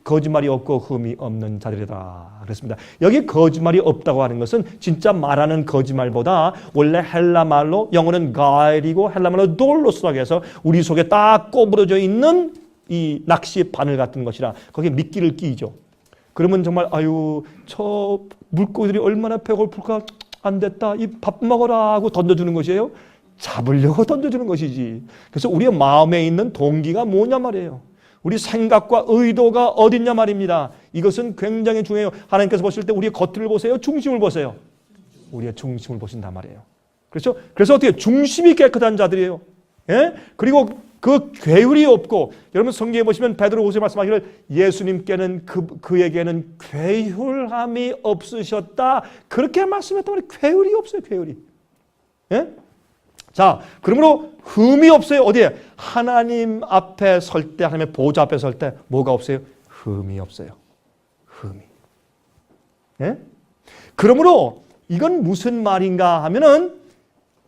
거짓말이 없고 흠이 없는 자들이다 그랬습니다. 여기 거짓말이 없다고 하는 것은 진짜 말하는 거짓말보다 원래 헬라 말로, 영어는 가일이고 헬라 말로 돌로스라고 해서 우리 속에 딱 꼬부러져 있는 이 낚시 바늘 같은 것이라 거기에 미끼를 끼죠. 그러면 정말 아유 저 물고기들이 얼마나 배고플까, 안 됐다, 이 밥 먹어라 하고 던져주는 것이에요. 잡으려고 던져주는 것이지. 그래서 우리의 마음에 있는 동기가 뭐냐 말이에요. 우리 생각과 의도가 어딨냐 말입니다. 이것은 굉장히 중요해요. 하나님께서 보실 때 우리의 겉을 보세요? 중심을 보세요? 우리의 중심을 보신단 말이에요. 그렇죠? 그래서 어떻게 중심이 깨끗한 자들이에요. 예? 그리고 그 괴율이 없고, 여러분 성경에 보시면 베드로 5서 말씀하기를 예수님께는 그에게는 괴율함이 없으셨다 그렇게 말씀했단 말이에요. 괴율이 없어요. 괴율이. 예? 자, 그러므로 흠이 없어요. 어디에? 하나님 앞에 설 때, 하나님의 보좌 앞에 설 때 뭐가 없어요? 흠이 없어요. 흠이. 예? 그러므로 이건 무슨 말인가 하면은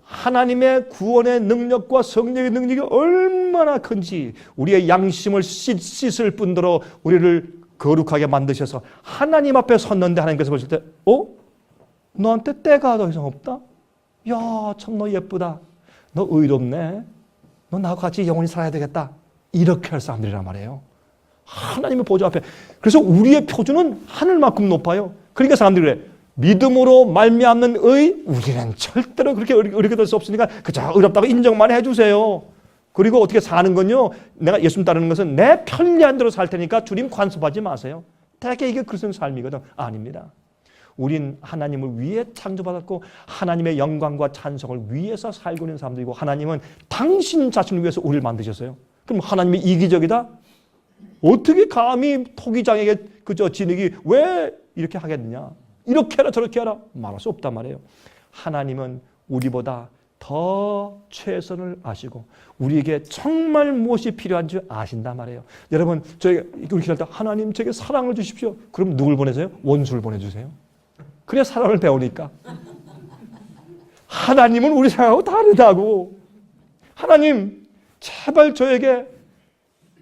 하나님의 구원의 능력과 성령의 능력이 얼마나 큰지, 우리의 양심을 씻을 뿐더러 우리를 거룩하게 만드셔서 하나님 앞에 섰는데 하나님께서 보실 때 너한테 때가 더 이상 없다? 야, 참 너 예쁘다. 너 의롭네. 너 나하고 같이 영원히 살아야 되겠다. 이렇게 할 사람들이란 말이에요. 하나님의 보좌 앞에. 그래서 우리의 표준은 하늘만큼 높아요. 그러니까 사람들이 그래. 믿음으로 말미암는 의, 우리는 절대로 그렇게 의롭게 될 수 없으니까 그저 의롭다고 인정만 해주세요. 그리고 어떻게 사는 건요, 내가 예수님 따르는 것은 내 편리한 대로 살 테니까 주님 간섭하지 마세요. 대개 이게 그리스도의 삶이거든. 아닙니다. 우린 하나님을 위해 창조받았고 하나님의 영광과 찬송을 위해서 살고 있는 사람들이고, 하나님은 당신 자신을 위해서 우리를 만드셨어요. 그럼 하나님이 이기적이다? 어떻게 감히 토기장에게 그저 진흙이 왜 이렇게 하겠느냐, 이렇게 해라 저렇게 해라 말할 수 없단 말이에요. 하나님은 우리보다 더 최선을 아시고 우리에게 정말 무엇이 필요한지 아신단 말이에요. 여러분, 저희가 우리 기도할 때 하나님 제게 사랑을 주십시오. 그럼 누굴 보내세요? 원수를 보내주세요. 그래야 사랑을 배우니까. 하나님은 우리 생각하고 다르다고. 하나님 제발 저에게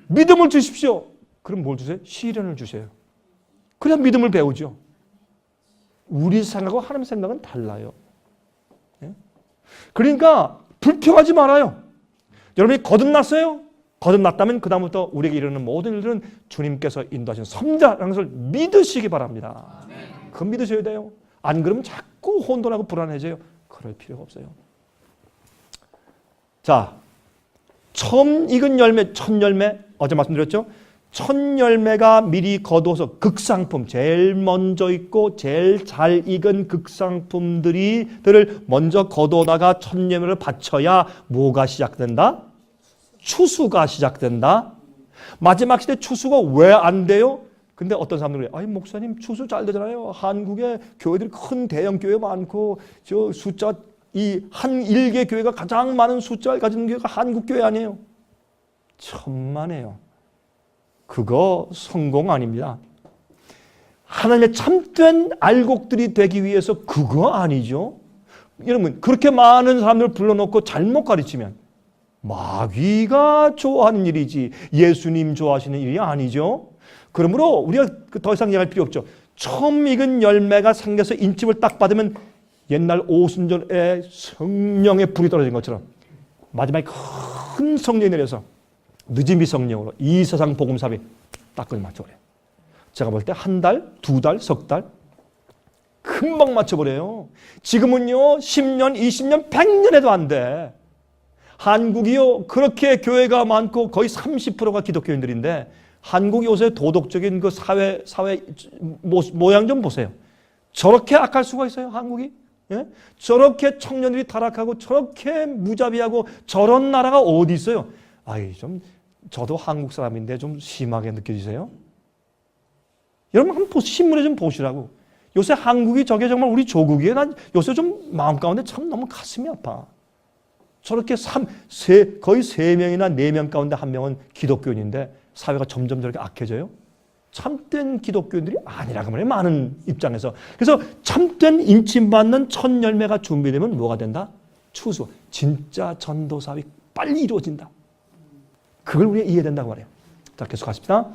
믿음을 주십시오. 그럼 뭘 주세요? 시련을 주세요. 그래야 믿음을 배우죠. 우리 생각하고 하나님 생각은 달라요. 그러니까 불평하지 말아요. 여러분이 거듭났어요? 거듭났다면 그 다음부터 우리에게 이르는 모든 일들은 주님께서 인도하신 섭리다라는 것을 믿으시기 바랍니다. 그건 믿으셔야 돼요. 안 그러면 자꾸 혼돈하고 불안해져요. 그럴 필요가 없어요. 자, 처음 익은 열매, 첫 열매, 어제 말씀드렸죠? 첫 열매가 미리 거두어서 극상품, 제일 먼저 익고 제일 잘 익은 극상품들을 먼저 거두어다가 첫 열매를 바쳐야 뭐가 시작된다? 추수가 시작된다. 마지막 시대 추수가 왜 안 돼요? 근데 어떤 사람들이 아니 목사님 추수 잘 되잖아요. 한국에 교회들이 큰 대형 교회 많고 저 숫자 이 한 일개 교회가 가장 많은 숫자를 가진 교회가 한국 교회 아니에요. 천만에요. 그거 성공 아닙니다. 하나님의 참된 알곡들이 되기 위해서 그거 아니죠. 여러분 그렇게 많은 사람들을 불러놓고 잘못 가르치면 마귀가 좋아하는 일이지 예수님 좋아하시는 일이 아니죠. 그러므로 우리가 더 이상 얘기할 필요 없죠. 처음 익은 열매가 생겨서 인침을 딱 받으면 옛날 오순절에 성령의 불이 떨어진 것처럼 마지막에 큰 성령이 내려서 늦음이 성령으로 이 세상 복음사비 딱 그걸 맞춰버려요. 제가 볼 때 한 달, 두 달, 석 달 금방 맞춰버려요. 지금은요 10년, 20년, 100년에도 안 돼. 한국이요 그렇게 교회가 많고 거의 30%가 기독교인들인데 한국이 요새 도덕적인 그 사회 모양 좀 보세요. 저렇게 악할 수가 있어요, 한국이? 예? 저렇게 청년들이 타락하고 저렇게 무자비하고 저런 나라가 어디 있어요? 아이 좀 저도 한국 사람인데 좀 심하게 느껴지세요? 여러분 한번 신문에 좀 보시라고. 요새 한국이 저게 정말 우리 조국이에요. 난 요새 좀 마음 가운데 참 너무 가슴이 아파. 저렇게 거의 3명이나 4명 가운데 1명은 기독교인인데 사회가 점점 저렇게 악해져요? 참된 기독교인들이 아니라고 말해요. 많은 입장에서. 그래서 참된 인침받는 첫 열매가 준비되면 뭐가 된다? 추수. 진짜 전도사업이 빨리 이루어진다. 그걸 우리가 이해된다고 말해요. 자, 계속 가십시다.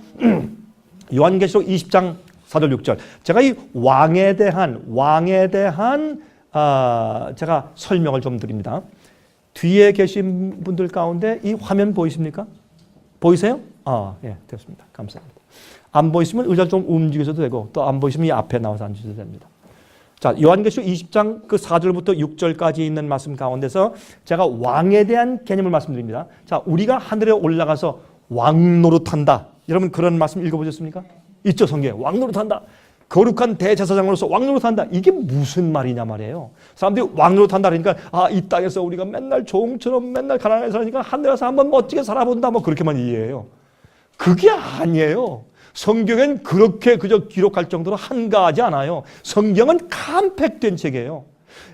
요한계시록 20장 4절 6절. 제가 이 왕에 대한 제가 설명을 좀 드립니다. 뒤에 계신 분들 가운데 이 화면 보이십니까? 보이세요? 예, 됐습니다. 감사합니다. 안 보이시면 의자 좀 움직여도 되고 또 안 보이시면 이 앞에 나와서 앉으셔도 됩니다. 자, 요한계시록 20장 그 4절부터 6절까지 있는 말씀 가운데서 제가 왕에 대한 개념을 말씀드립니다. 자, 우리가 하늘에 올라가서 왕 노릇한다. 여러분 그런 말씀 읽어보셨습니까? 있죠, 성경에. 왕 노릇한다. 거룩한 대제사장으로서 왕 노릇한다. 이게 무슨 말이냐 말이에요. 사람들이 왕 노릇한다 그러니까 이 땅에서 우리가 맨날 종처럼 맨날 가난하게 살니까 하늘에 가서 한번 멋지게 살아본다. 뭐 그렇게만 이해해요. 그게 아니에요. 성경엔 그렇게 그저 기록할 정도로 한가하지 않아요. 성경은 컴팩트된 책이에요.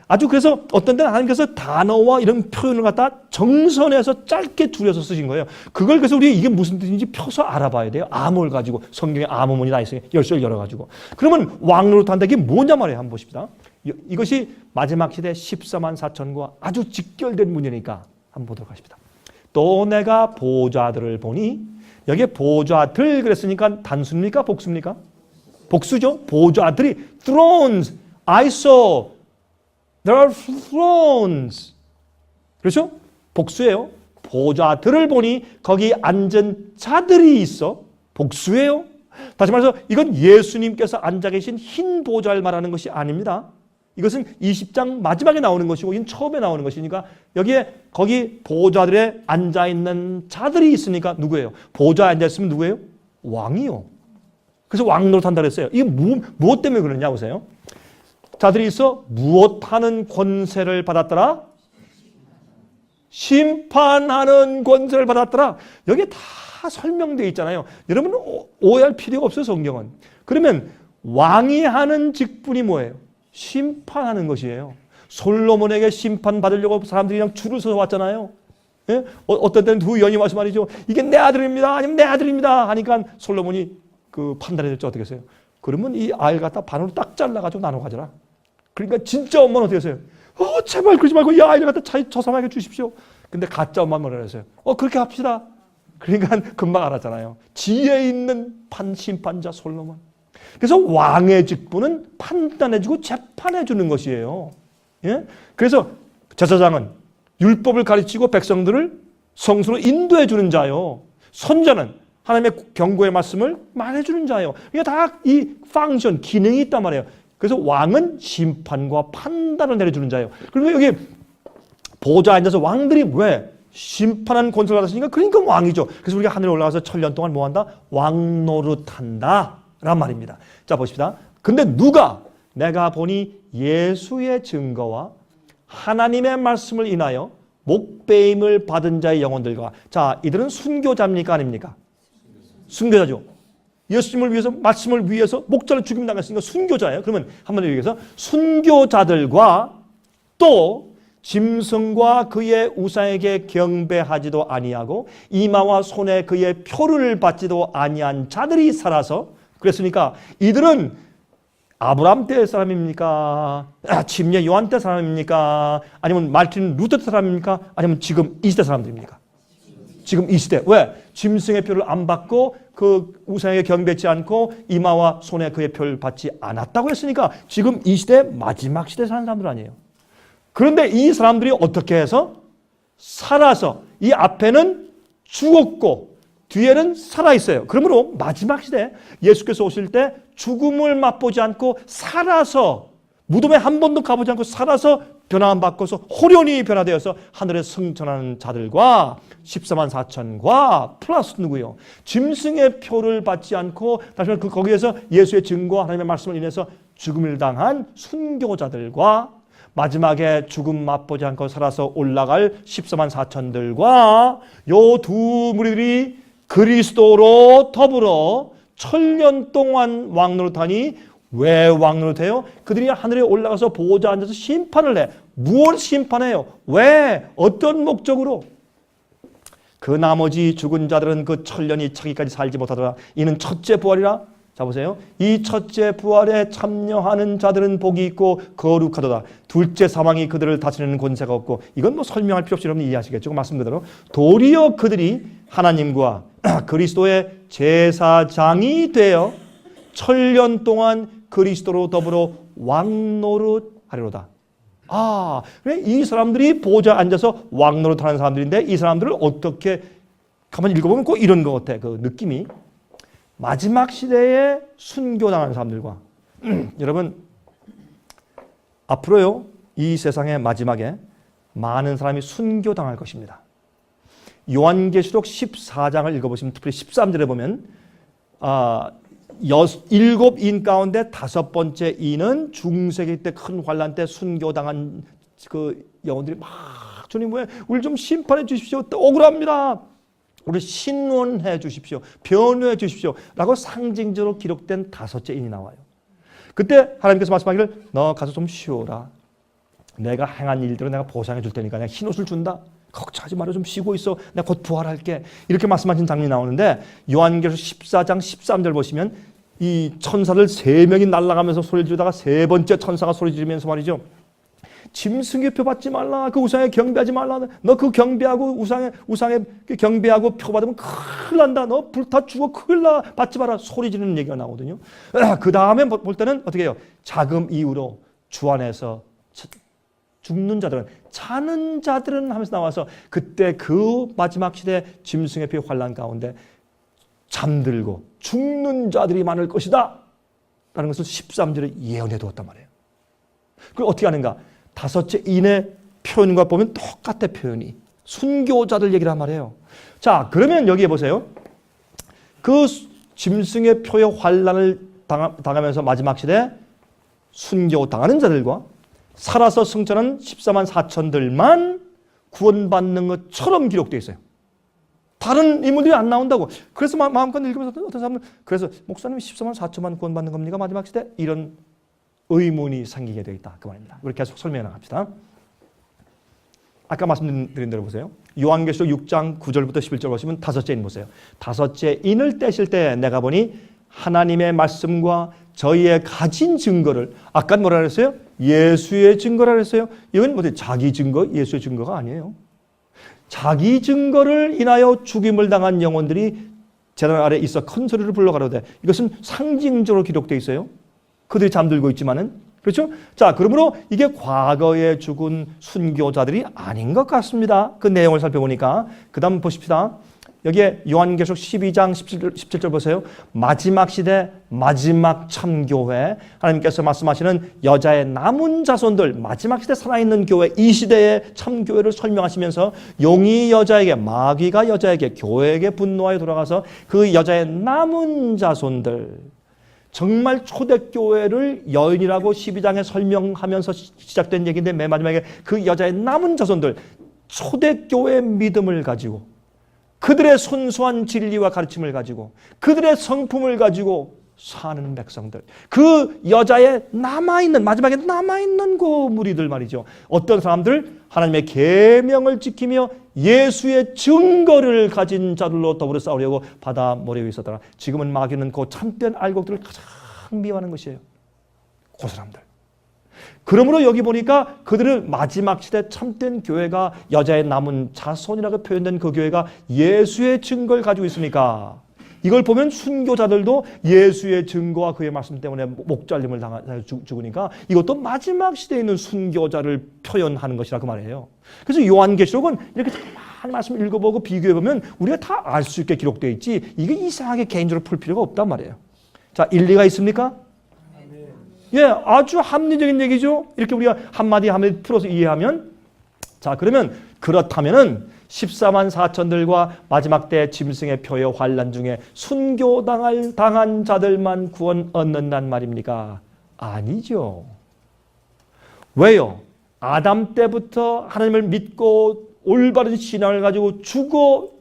아주 그래서 어떤 때는 하나님께서 단어와 이런 표현을 갖다 정선해서 짧게 줄여서 쓰신 거예요. 그걸 그래서 우리 이게 무슨 뜻인지 펴서 알아봐야 돼요. 암호를 가지고 성경에 암호문이 다 있어요. 열쇠를 열어가지고. 그러면 왕노릇 한다 이게 뭐냐 말이에요. 한번 보십시다. 이것이 마지막 시대 14만 4천과 아주 직결된 문제니까 한번 보도록 하십시다. 또 내가 보좌들을 보니 여기에 보좌들 그랬으니까 단수입니까? 복수입니까? 복수죠. 보좌들이 thrones. I saw there are thrones. 그렇죠? 복수예요. 보좌들을 보니 거기 앉은 자들이 있어. 복수예요. 다시 말해서 이건 예수님께서 앉아 계신 흰 보좌를 말하는 것이 아닙니다. 이것은 20장 마지막에 나오는 것이고 이건 처음에 나오는 것이니까 여기에 거기 보좌들에 앉아있는 자들이 있으니까 누구예요? 보좌에 앉아있으면 누구예요? 왕이요. 그래서 왕 노릇한다 그랬어요. 이게 무엇 때문에 그러냐 보세요. 자들이 있어 무엇하는 권세를 받았더라? 심판하는 권세를 받았더라. 여기에 다 설명되어 있잖아요. 여러분 오해할 필요가 없어요. 성경은. 그러면 왕이 하는 직분이 뭐예요? 심판하는 것이에요. 솔로몬에게 심판받으려고 사람들이 그냥 줄을 서서 왔잖아요. 예? 어떤 때는 두 연이 와서 말이죠. 이게 내 아들입니다. 아니면 내 아들입니다. 하니까 솔로몬이 그 판단해 줬죠. 어떻게 했어요? 그러면 이 아이를 갖다 반으로 딱 잘라가지고 나눠 가져라. 그러니까 진짜 엄마는 어떻게 했어요? 제발 그러지 말고 이 아이를 갖다 저 사람에게 주십시오. 근데 가짜 엄마는 뭐라 그랬어요? 그렇게 합시다. 그러니까 금방 알았잖아요. 지혜 있는 심판자 솔로몬. 그래서 왕의 직분은 판단해주고 재판해주는 것이에요. 예? 그래서 제사장은 율법을 가르치고 백성들을 성수로 인도해주는 자요. 선자는 하나님의 경고의 말씀을 말해주는 자요. 이게 다 이 펑션, 기능이 있단 말이에요. 그래서 왕은 심판과 판단을 내려주는 자예요. 그리고 여기 보좌에 앉아서 왕들이 왜 심판하는 권세를 받았으니까 그러니까 왕이죠. 그래서 우리가 하늘에 올라가서 1000년 동안 뭐한다? 왕노릇한다 란 말입니다. 자 보십시다. 근데 누가 내가 보니 예수의 증거와 하나님의 말씀을 인하여 목배임을 받은 자의 영혼들과, 자 이들은 순교자입니까 아닙니까? 순교자죠. 예수님을 위해서, 말씀을 위해서 목자를 죽임 당했으니까 순교자예요. 그러면 한번 여기서 순교자들과 또 짐승과 그의 우상에게 경배하지도 아니하고 이마와 손에 그의 표를 받지도 아니한 자들이 살아서, 그랬으니까 이들은 아브라함 때 사람입니까? 침례 요한 때 사람입니까? 아니면 마르틴 루터 때 사람입니까? 아니면 지금 이 시대 사람들입니까? 지금 이 시대. 왜? 짐승의 표를 안 받고 그 우상에게 경배치 않고 이마와 손에 그의 표를 받지 않았다고 했으니까 지금 이 시대 마지막 시대에 사는 사람들 아니에요. 그런데 이 사람들이 어떻게 해서 살아서, 이 앞에는 죽었고 뒤에는 살아있어요. 그러므로 마지막 시대 예수께서 오실 때 죽음을 맛보지 않고 살아서, 무덤에 한 번도 가보지 않고 살아서 변화만 바꿔서 호련히 변화되어서 하늘에 승천하는 자들과 14만 4천과 플러스 누구요? 짐승의 표를 받지 않고 다시 거기에서 예수의 증거와 하나님의 말씀을 인해서 죽음을 당한 순교자들과 마지막에 죽음 맛보지 않고 살아서 올라갈 14만 4천들과 요 두 무리들이 그리스도로 더불어 1000년 동안 왕노릇하니, 왜 왕노릇해요? 그들이 하늘에 올라가서 보호자 앉아서 심판을 해. 무엇을 심판해요? 왜? 어떤 목적으로? 그 나머지 죽은 자들은 그 1000년이 차기까지 살지 못하더라. 이는 첫째 부활이라. 자 보세요. 이 첫째 부활에 참여하는 자들은 복이 있고 거룩하도다. 둘째 사망이 그들을 다스리는 권세가 없고, 이건 뭐 설명할 필요 없이 여러분 이해하시겠죠? 그 말씀 그대로 도리어 그들이 하나님과 그리스도의 제사장이 되어 1000년 동안 그리스도로 더불어 왕노릇하리로다. 그래 이 사람들이 보좌에 앉아서 왕노릇하는 사람들인데, 이 사람들을 어떻게 가만히 읽어보면 꼭 이런 것 같아. 그 느낌이 마지막 시대에 순교당하는 사람들과 여러분 앞으로요 이 세상의 마지막에 많은 사람이 순교당할 것입니다. 요한계시록 14장을 읽어보시면 특별히 13절에 보면 7인 가운데 5번째 인은 중세기 때 큰 환란 때 순교당한 그 영혼들이 막 주님 왜 우리 좀 심판해 주십시오. 억울합니다. 우리 신원해 주십시오. 변호해 주십시오. 라고 상징적으로 기록된 5째 인이 나와요. 그때 하나님께서 말씀하기를 너 가서 좀 쉬어라. 내가 행한 일대로 내가 보상해 줄 테니까 내가 흰옷을 준다. 걱정하지 마라. 좀 쉬고 있어. 내가 곧 부활할게. 이렇게 말씀하신 장면이 나오는데 요한계시록 14장 13절 보시면 이 천사들 3명이 날아가면서 소리 지르다가 3번째 천사가 소리 지르면서 말이죠. 짐승의 표 받지 말라. 그 우상에 경배하지 말라. 너 그 경배하고 우상에 경배하고 표 받으면 큰일 난다. 너 불타 죽어 큰일 나. 받지 마라. 소리 지르는 얘기가 나오거든요. 그 다음에 볼 때는 어떻게 해요? 자금 이후로 주 안에서 죽는 자들은, 자는 자들은 하면서 나와서 그때 그 마지막 시대 짐승의 표 환란 가운데 잠들고 죽는 자들이 많을 것이다 라는 것을 13절에 예언해 두었단 말이에요. 그걸 어떻게 하는가? 5째 인의 표현과 보면 똑같아. 표현이 순교자들 얘기란 말이에요. 자 그러면 여기에 보세요. 그 짐승의 표의 환란을 당하면서 마지막 시대 순교당하는 자들과 살아서 승천한 14만 4천들만 구원받는 것처럼 기록되어 있어요. 다른 인물들이 안 나온다고. 그래서 마음껏 읽으면서 어떤 사람은 그래서 목사님이 14만 4천만 구원받는 겁니까? 마지막 시대? 이런 의문이 생기게 되어 있다. 그 말입니다. 우리 계속 설명해 나갑시다. 아까 말씀드린 대로 보세요. 요한계시록 6장 9절부터 11절 보시면 5째 인 보세요. 5째 인을 떼실 때 내가 보니 하나님의 말씀과 저희의 가진 증거를, 아까 뭐라 그랬어요? 예수의 증거라 그랬어요. 이건 뭐 자기 증거, 예수의 증거가 아니에요. 자기 증거를 인하여 죽임을 당한 영혼들이 제단 아래 있어 큰 소리를 불러가로되, 이것은 상징적으로 기록되어 있어요. 그들이 잠들고 있지만은, 그렇죠? 자, 그러므로 이게 과거에 죽은 순교자들이 아닌 것 같습니다. 그 내용을 살펴보니까. 그 다음 보십시다. 여기에 요한계시록 12장 17절 보세요. 마지막 시대 마지막 참교회, 하나님께서 말씀하시는 여자의 남은 자손들, 마지막 시대 살아있는 교회, 이 시대의 참교회를 설명하시면서 용이 여자에게, 마귀가 여자에게, 교회에게 분노하여 돌아가서 그 여자의 남은 자손들, 정말 초대교회를 여인이라고 12장에 설명하면서 시작된 얘기인데 맨 마지막에 그 여자의 남은 자손들, 초대교회의 믿음을 가지고 그들의 순수한 진리와 가르침을 가지고 그들의 성품을 가지고 사는 백성들, 그 여자의 남아있는, 마지막에 남아있는 그 무리들 말이죠. 어떤 사람들? 하나님의 계명을 지키며 예수의 증거를 가진 자들로 더불어 싸우려고 바다 모래 위에 있었더라. 지금은 마귀는 그 참된 알곡들을 가장 미워하는 것이에요. 그 사람들. 그러므로 여기 보니까 그들은 마지막 시대 참된 교회가 여자의 남은 자손이라고 표현된 그 교회가 예수의 증거를 가지고 있으니까 이걸 보면 순교자들도 예수의 증거와 그의 말씀 때문에 목잘림을 당하여 죽으니까 이것도 마지막 시대에 있는 순교자를 표현하는 것이라 그 말이에요. 그래서 요한계시록은 이렇게 많은 말씀을 읽어보고 비교해보면 우리가 다 알 수 있게 기록되어 있지 이게 이상하게 개인적으로 풀 필요가 없단 말이에요. 자, 일리가 있습니까? 예, 아주 합리적인 얘기죠. 이렇게 우리가 한마디 풀어서 이해하면, 자, 그러면 그렇다면은 14만 4천들과 마지막 때 짐승의 표의 환란 중에 순교당한 자들만 구원 얻는단 말입니까? 아니죠. 왜요? 아담 때부터 하나님을 믿고 올바른 신앙을 가지고 죽어온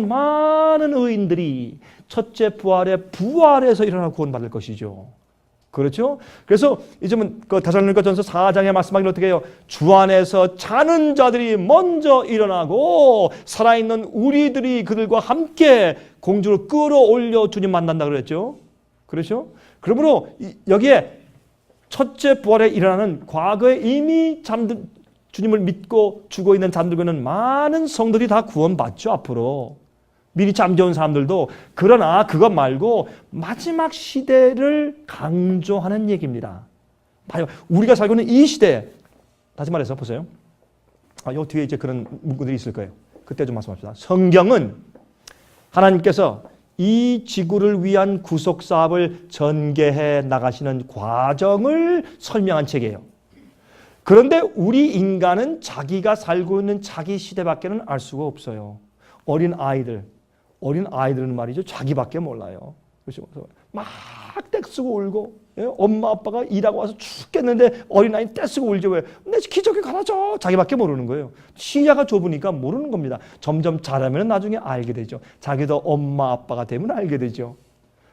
많은 의인들이 첫째 부활에서 일어나 구원받을 것이죠. 그렇죠? 그래서 이제는 그 데살로니가전서 4장에 말씀하기를 어떻게 해요? 주 안에서 자는 자들이 먼저 일어나고 살아있는 우리들이 그들과 함께 공주로 끌어올려 주님 만난다 그랬죠. 그렇죠? 그러므로 여기에 첫째 부활에 일어나는 과거에 이미 주님을 믿고 죽어 있는 잠들고는 많은 성들이 다 구원받죠. 앞으로. 미리 잠재운 사람들도. 그러나 그것 말고 마지막 시대를 강조하는 얘기입니다. 우리가 살고 있는 이 시대, 다시 말해서 보세요. 요 뒤에 이제 그런 문구들이 있을 거예요. 그때 좀 말씀합시다. 성경은 하나님께서 이 지구를 위한 구속 사업을 전개해 나가시는 과정을 설명한 책이에요. 그런데 우리 인간은 자기가 살고 있는 자기 시대밖에는 알 수가 없어요. 어린 아이들은 말이죠. 자기밖에 몰라요. 그렇죠? 막 떼쓰고 울고, 예? 엄마 아빠가 일하고 와서 죽겠는데 어린아이 떼쓰고 울죠. 왜? 내 기저귀 갈아줘. 자기밖에 모르는 거예요. 시야가 좁으니까 모르는 겁니다. 점점 자라면 나중에 알게 되죠. 자기도 엄마 아빠가 되면 알게 되죠.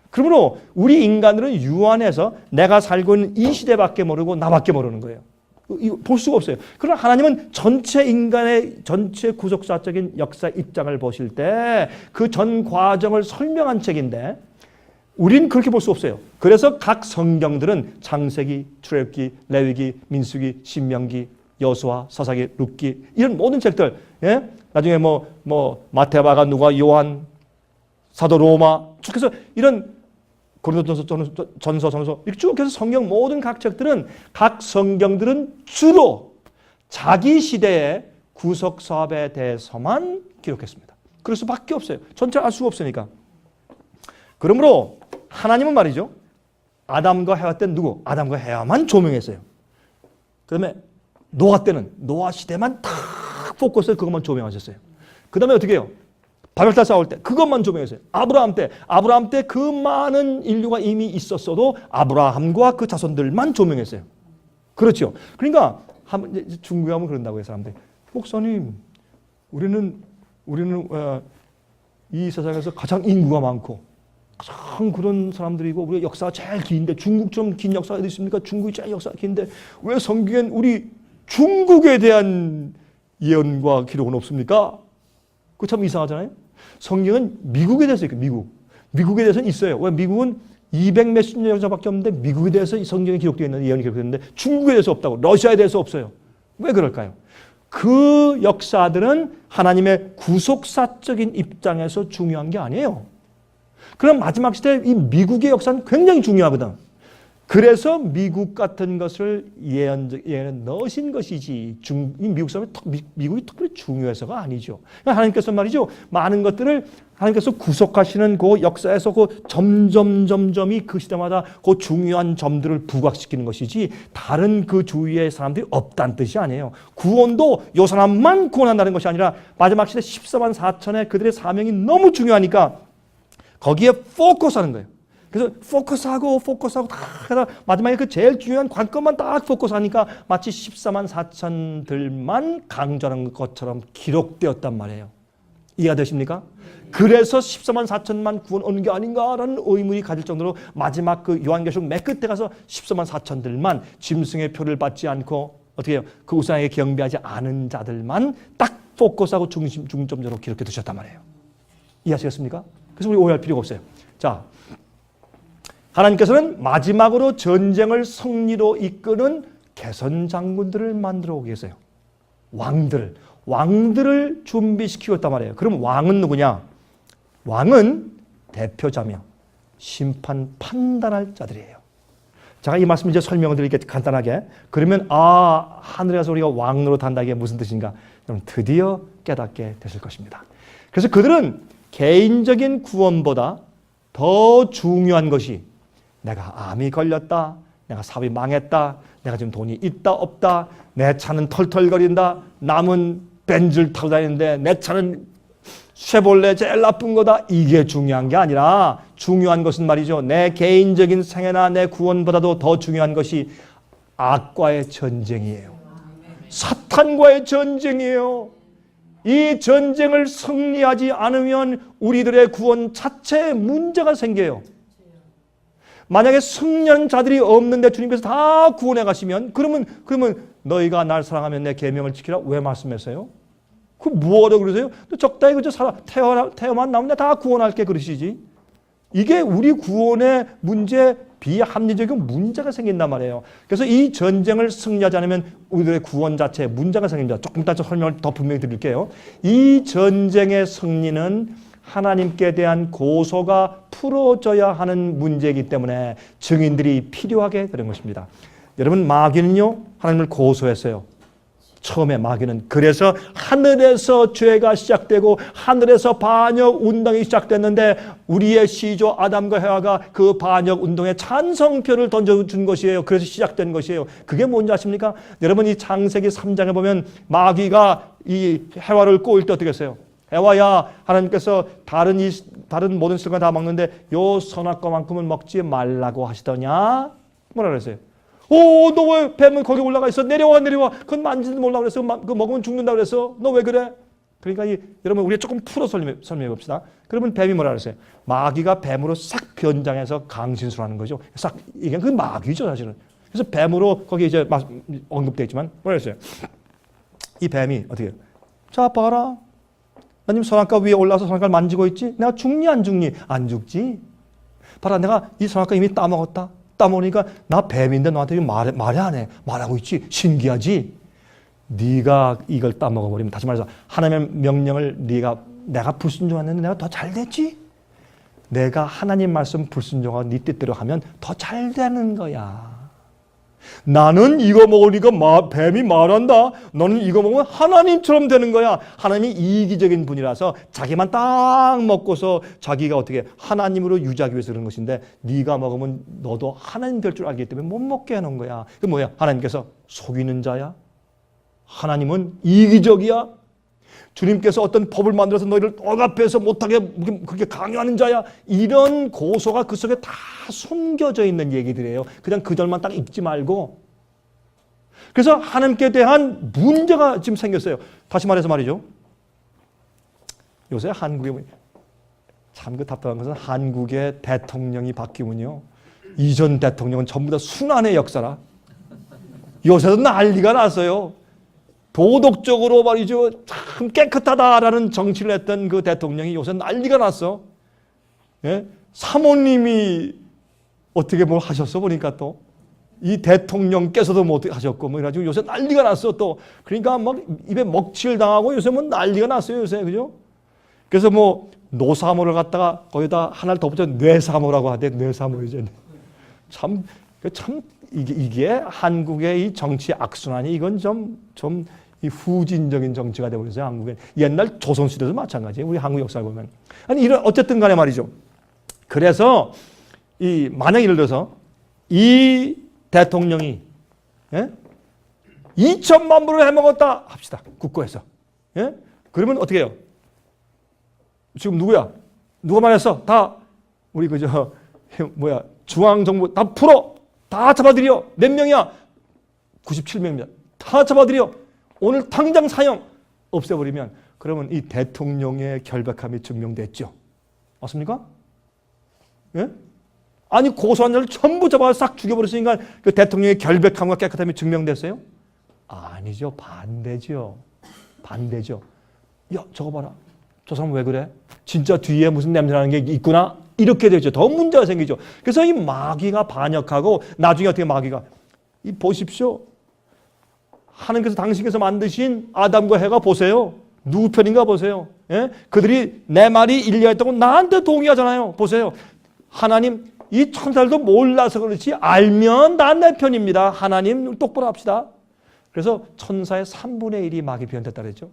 그러므로 우리 인간들은 유한해서 내가 살고 있는 이 시대밖에 모르고 나밖에 모르는 거예요. 이거 볼 수가 없어요. 그러나 하나님은 전체 인간의 전체 구속사적인 역사 입장을 보실 때 그 전 과정을 설명한 책인데 우린 그렇게 볼 수 없어요. 그래서 각 성경들은 창세기, 출애굽기, 레위기, 민수기, 신명기, 여호수아, 사사기, 룻기 이런 모든 책들, 예? 나중에 마태바가 누가 요한, 사도 로마 쭉 해서 이런 고린도전서, 전서 이렇게 쭉 해서 성경 모든 각 책들은 각 성경들은 주로 자기 시대의 구속 사업에 대해서만 기록했습니다. 그럴 수밖에 없어요. 전체 알 수가 없으니까. 그러므로 하나님은 말이죠. 아담과 해와 때는 누구? 아담과 해와만 조명했어요. 그다음에 노아 때는 노아 시대만 딱 포커스에 그것만 조명하셨어요. 그 다음에 어떻게 해요? 바벨탑 싸울 때 그것만 조명했어요. 아브라함 때 그 많은 인류가 이미 있었어도 아브라함과 그 자손들만 조명했어요. 그렇죠. 그러니까 중국에 가면 그런다고 해요. 사람들이. 목사님, 우리는 이 세상에서 가장 인구가 많고 가장 그런 사람들이고 우리가 역사가 제일 긴데 중국처럼 긴 역사가 어디 있습니까? 중국이 제일 역사가 긴데 왜 성경엔 우리 중국에 대한 예언과 기록은 없습니까? 그거 참 이상하잖아요. 성경은 미국에 대해서 있고 미국에 대해서는 있어요. 왜? 미국은 200 몇십 년 역사밖에 없는데 미국에 대해서 성경에 기록되어 있는 예언이 기록되어 있는데 중국에 대해서 없다고, 러시아에 대해서 없어요. 왜 그럴까요? 그 역사들은 하나님의 구속사적인 입장에서 중요한 게 아니에요. 그럼 마지막 시대 이 미국의 역사는 굉장히 중요하거든. 그래서 미국 같은 것을 예언 넣으신 것이지 미국 사람이 미국이 특별히 중요해서가 아니죠. 하나님께서 말이죠, 많은 것들을 하나님께서 구속하시는 그 역사에서 그 점점점점이 그 시대마다 그 중요한 점들을 부각시키는 것이지 다른 그 주위의 사람들이 없다는 뜻이 아니에요. 구원도 요 사람만 구원한다는 것이 아니라 마지막 시대 14만 4천의 그들의 사명이 너무 중요하니까 거기에 포커스하는 거예요. 그래서 포커스하고 다 해서 마지막에 그 제일 중요한 관건만 딱 포커스하니까 마치 14만 4천들만 강조하는 것처럼 기록되었단 말이에요. 이해가 되십니까? 그래서 14만 4천만 구원 오는 게 아닌가라는 의문이 가질 정도로 마지막 그 요한계시록 맨 끝에 가서 14만 4천들만 짐승의 표를 받지 않고 어떻게 해요? 그 우상에게 경배하지 않은 자들만 딱 포커스하고 중점적으로 기록해 두셨단 말이에요. 이해하시겠습니까? 그래서 우리 오해할 필요가 없어요. 자, 하나님께서는 마지막으로 전쟁을 승리로 이끄는 개선 장군들을 만들어 오고 계세요. 왕들을 준비시키고 있단 말이에요. 그럼 왕은 누구냐? 왕은 대표자며 심판 판단할 자들이에요. 제가 이 말씀 이제 설명을 드릴게요. 간단하게. 그러면 하늘에서 우리가 왕으로 단다는 게 무슨 뜻인가? 그럼 드디어 깨닫게 되실 것입니다. 그래서 그들은 개인적인 구원보다 더 중요한 것이 내가 암이 걸렸다, 내가 사업이 망했다, 내가 지금 돈이 있다 없다, 내 차는 털털거린다, 남은 벤츠를 타고 다니는데 내 차는 쉐볼레 제일 나쁜 거다. 이게 중요한 게 아니라 중요한 것은 말이죠, 내 개인적인 생애나 내 구원보다도 더 중요한 것이 악과의 전쟁이에요. 사탄과의 전쟁이에요. 이 전쟁을 승리하지 않으면 우리들의 구원 자체에 문제가 생겨요. 만약에 승리한 자들이 없는데 주님께서 다 구원해 가시면 그러면 너희가 날 사랑하면 내 계명을 지키라 왜 말씀했어요? 그 뭐하러 그러세요? 또 적당히 그저 태어만 나오면 다 구원할게 그러시지. 이게 우리 구원의 문제, 비합리적인 문제가 생긴단 말이에요. 그래서 이 전쟁을 승리하지 않으면 우리들의 구원 자체에 문제가 생깁니다. 조금 이따 설명을 더 분명히 드릴게요. 이 전쟁의 승리는 하나님께 대한 고소가 풀어져야 하는 문제이기 때문에 증인들이 필요하게 되는 것입니다. 여러분, 마귀는요, 하나님을 고소했어요. 처음에 마귀는. 그래서 하늘에서 죄가 시작되고 하늘에서 반역 운동이 시작됐는데 우리의 시조 아담과 해와가 그 반역 운동에 찬성표를 던져준 것이에요. 그래서 시작된 것이에요. 그게 뭔지 아십니까? 여러분, 이 창세기 3장에 보면 마귀가 이 해와를 꼬일 때 어떻게 했어요? 해와야, 하나님께서 다른 모든 식물과 다 먹는데 요 선악과만큼은 먹지 말라고 하시더냐? 뭐라 그랬어요? 너 왜 뱀은 거기 올라가 있어? 내려와. 그건 만지지도 몰라 그랬어. 그거 먹으면 죽는다 그랬어. 너 왜 그래? 그러니까 여러분, 우리가 조금 풀어 설명해 봅시다. 그러면 뱀이 뭐라 그랬어요? 마귀가 뱀으로 싹 변장해서 강신술하는 거죠. 싹, 이게 그 마귀죠, 사실은. 그래서 뱀으로 거기 이제 언급되어 있지만 뭐라 그랬어요? 이 뱀이 어떻게 해요? 자, 봐라. 나 지금 선악과 위에 올라서 선악과를 만지고 있지? 내가 죽니 안 죽니? 안 죽지. 봐라, 내가 이 선악과 이미 따먹었다. 따먹으니까 나 뱀인데 너한테 말이 안 해. 말하고 있지. 신기하지? 네가 이걸 따먹어버리면, 다시 말해서 하나님의 명령을 내가 불순종했는데 내가 더 잘 됐지? 내가 하나님 말씀 불순종하고 네 뜻대로 하면 더 잘 되는 거야. 나는 이거 먹으니까 뱀이 말한다. 너는 이거 먹으면 하나님처럼 되는 거야. 하나님이 이기적인 분이라서 자기만 딱 먹고서 자기가 어떻게 하나님으로 유지하기 위해서 그런 것인데, 네가 먹으면 너도 하나님 될 줄 알기 때문에 못 먹게 해놓은 거야. 그 뭐야? 하나님께서 속이는 자야? 하나님은 이기적이야? 주님께서 어떤 법을 만들어서 너희를 억압해서 못하게 그렇게 강요하는 자야? 이런 고소가 그 속에 다 숨겨져 있는 얘기들이에요. 그냥 그 절만 딱 읽지 말고. 그래서 하나님께 대한 문제가 지금 생겼어요. 다시 말해서 말이죠, 요새 한국에 참 그 답답한 것은 한국의 대통령이 바뀌면요, 이전 대통령은 전부 다 순환의 역사라. 요새도 난리가 났어요. 도덕적으로 말이죠, 참 깨끗하다라는 정치를 했던 그 대통령이 요새 난리가 났어. 예? 사모님이 어떻게 뭘 하셨어 보니까 또 이 대통령께서도 뭐 어떻게 하셨고 뭐 이래가지고 요새 난리가 났어 또. 그러니까 막 입에 먹칠 당하고 요새 뭐 난리가 났어요 요새. 그죠? 그래서 뭐 노사모를 갖다가 거기다 하나를 더 붙여 뇌사모라고 하대. 뇌사모 이제 참 참 이게 한국의 이 정치 악순환이 이건 좀 이 후진적인 정치가 되어버려서 한국엔 옛날 조선시대도 마찬가지예요. 우리 한국 역사를 보면. 아니 이런 어쨌든 간에 말이죠. 그래서 이 만약 예를 들어서 이 대통령이 2천만 불을 해먹었다 합시다. 국고에서. 그러면 어떻게 해요? 지금 누구야? 누가 말했어? 다 우리 중앙정부 다 풀어. 다 잡아들여. 몇 명이야? 97명입니다. 다 잡아들여. 오늘 당장 사형 없애버리면 그러면 이 대통령의 결백함이 증명됐죠. 맞습니까? 예? 아니 고소한 자를 전부 잡아서 싹 죽여버렸으니까 그 대통령의 결백함과 깨끗함이 증명됐어요? 아니죠. 반대죠. 야 저거 봐라. 저 사람 왜 그래? 진짜 뒤에 무슨 냄새나는 게 있구나? 이렇게 되죠. 더 문제가 생기죠. 그래서 이 마귀가 반역하고 나중에 어떻게 마귀가 보십시오. 하나님께서 당신께서 만드신 아담과 해가 보세요. 누구 편인가 보세요. 예? 그들이 내 말이 일리가 있다고 나한테 동의하잖아요. 보세요. 하나님 이 천사들도 몰라서 그렇지 알면 난 내 편입니다. 하나님 똑바로 합시다. 그래서 천사의 3분의 1이 마귀 변했다 그랬죠.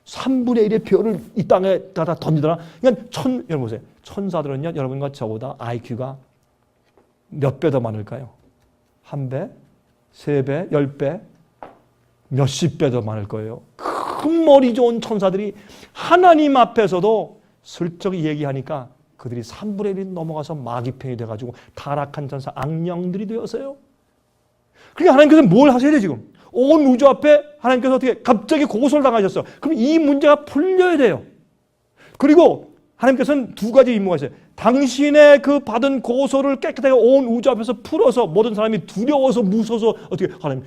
3분의 1의 별을 이 땅에다 던지더라. 그러니까 여러분 보세요. 천사들은요, 여러분과 저보다 IQ가 몇 배 더 많을까요? 1배, 3배, 10배, 몇십 배 더 많을 거예요. 큰 머리 좋은 천사들이 하나님 앞에서도 슬쩍 얘기하니까 그들이 3분의 1이 넘어가서 마귀편이 돼가지고 타락한 천사 악령들이 되었어요. 그러니까 하나님께서 뭘 하셔야 돼 지금? 온 우주 앞에 하나님께서 어떻게 갑자기 고소를 당하셨어. 그럼 이 문제가 풀려야 돼요. 그리고 하나님께서는 두 가지 임무가 있어요. 당신의 그 받은 고소를 깨끗하게 온 우주 앞에서 풀어서 모든 사람이 두려워서 무서워서 어떻게 하나님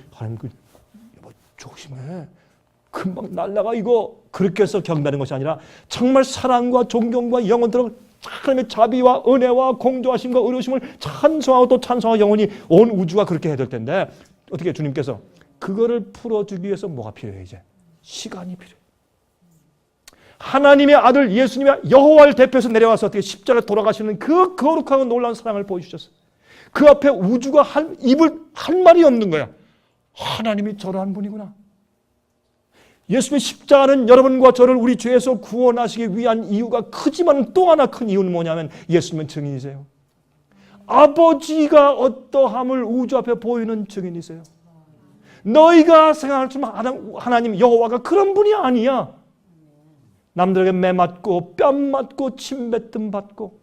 조심해. 금방 날라가 이거 그렇게 해서 경배하는 것이 아니라 정말 사랑과 존경과 영원토록 하나님의 자비와 은혜와 공조하심과 의로우심을 찬송하고 또 찬송하고 영원히 온 우주가 그렇게 해야 될 텐데 어떻게 주님께서 그거를 풀어주기 위해서 뭐가 필요해 이제? 시간이 필요해. 하나님의 아들 예수님의 여호와를 대표해서 내려와서 어떻게 십자가에 돌아가시는 그 거룩하고 놀라운 사랑을 보여주셨어요. 그 앞에 우주가 입을 할 말이 없는 거야. 하나님이 저러한 분이구나. 예수님의 십자가는 여러분과 저를 우리 죄에서 구원하시기 위한 이유가 크지만 또 하나 큰 이유는 뭐냐면 예수님은 증인이세요. 아버지가 어떠함을 우주 앞에 보이는 증인이세요. 너희가 생각할 줄 하나님 여호와가 그런 분이 아니야. 남들에게 매 맞고 뺨 맞고 침뱉음 받고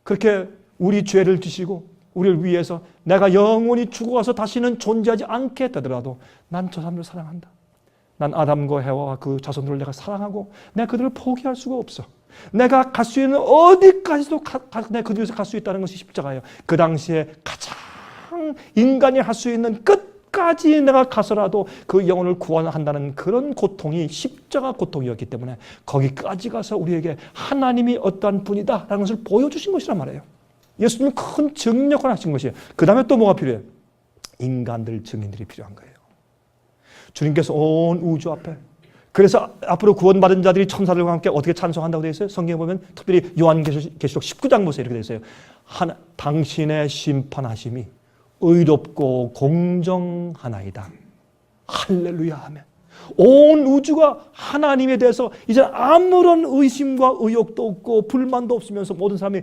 그렇게 우리 죄를 지시고 우리를 위해서 내가 영원히 죽어가서 다시는 존재하지 않게 했다더라도 난 저 사람을 사랑한다. 난 아담과 해와와 그 자손들을 내가 사랑하고 내가 그들을 포기할 수가 없어. 내가 갈 수 있는 어디까지도 내가 그들 위해서 갈 수 있다는 것이 십자가예요. 그 당시에 가장 인간이 할 수 있는 끝까지 내가 가서라도 그 영혼을 구원한다는 그런 고통이 십자가 고통이었기 때문에 거기까지 가서 우리에게 하나님이 어떠한 분이다라는 것을 보여주신 것이란 말이에요. 예수님이 큰 증력을 하신 것이에요. 그 다음에 또 뭐가 필요해요? 인간들 증인들이 필요한 거예요. 주님께서 온 우주 앞에 그래서 앞으로 구원받은 자들이 천사들과 함께 어떻게 찬송한다고 되어 있어요? 성경에 보면 특별히 요한계시록 19장 보세요. 이렇게 되어 있어요. 당신의 심판하심이 의롭고 공정하나이다. 할렐루야 하면 온 우주가 하나님에 대해서 이제 아무런 의심과 의혹도 없고 불만도 없으면서 모든 사람이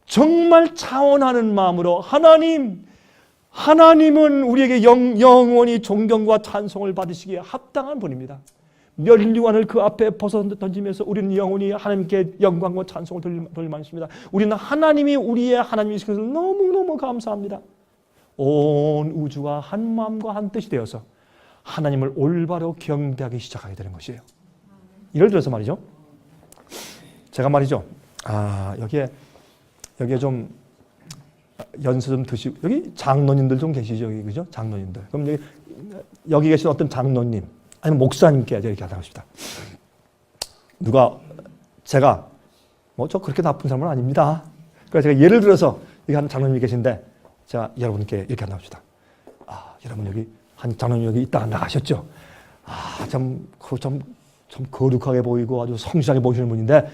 정말 차원하는 마음으로 하나님은 우리에게 영원히 존경과 찬송을 받으시기에 합당한 분입니다. 멸류관을 그 앞에 벗어 던지면서 우리는 영원히 하나님께 영광과 찬송을 돌리만 있습니다. 우리는 하나님이 우리의 하나님이시셔서 너무너무 감사합니다. 온 우주가 한 마음과 한 뜻이 되어서 하나님을 올바로 경배하기 시작하게 되는 것이에요. 예를 들어서 말이죠. 제가 말이죠. 여기에 좀 연세 좀 드시고 여기 장로님들 좀 계시죠, 여기 그죠? 장로님들. 그럼 여기 계신 어떤 장로님 아니면 목사님께 이렇게 하다 싶다. 제가 저 그렇게 나쁜 사람은 아닙니다. 그래서 제가 예를 들어서 여기 한 장로님이 계신데 제가 여러분께 이렇게 한다 합시다. 여러분 여기 한 장로님 여기 있다가 나가셨죠? 참 거룩하게 보이고 아주 성실하게 보이시는 분인데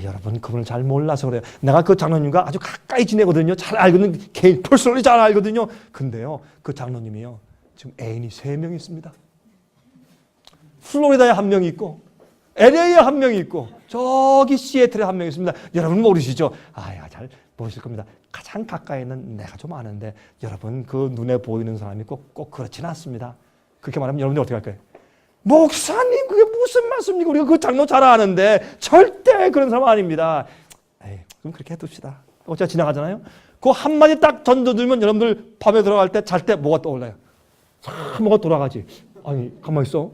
여러분 그분을 잘 몰라서 그래요. 내가 그 장로님과 아주 가까이 지내거든요. 잘 알거든요. 개인 퍼스널리 잘 알거든요. 근데요, 그 장로님이요, 지금 애인이 3명 있습니다. 플로리다에 1명 있고, LA에 1명 있고, 저기 시애틀에 1명 있습니다. 여러분 모르시죠? 잘 모르실 겁니다. 가장 가까이 있는 내가 좀 아는데, 여러분 그 눈에 보이는 사람이 꼭 그렇지는 않습니다. 그렇게 말하면 여러분들 어떻게 할 거예요? 목사님 그게 무슨 말씀입니까? 우리가 그 장로 잘 아는데 절대 그런 사람 아닙니다. 그럼 그렇게 해둡시다. 어차피 지나가잖아요. 그 한마디 딱 던져들면 여러분들 밤에 들어갈 때 잘 때 뭐가 떠올라요? 뭐가 돌아가지. 가만히 있어.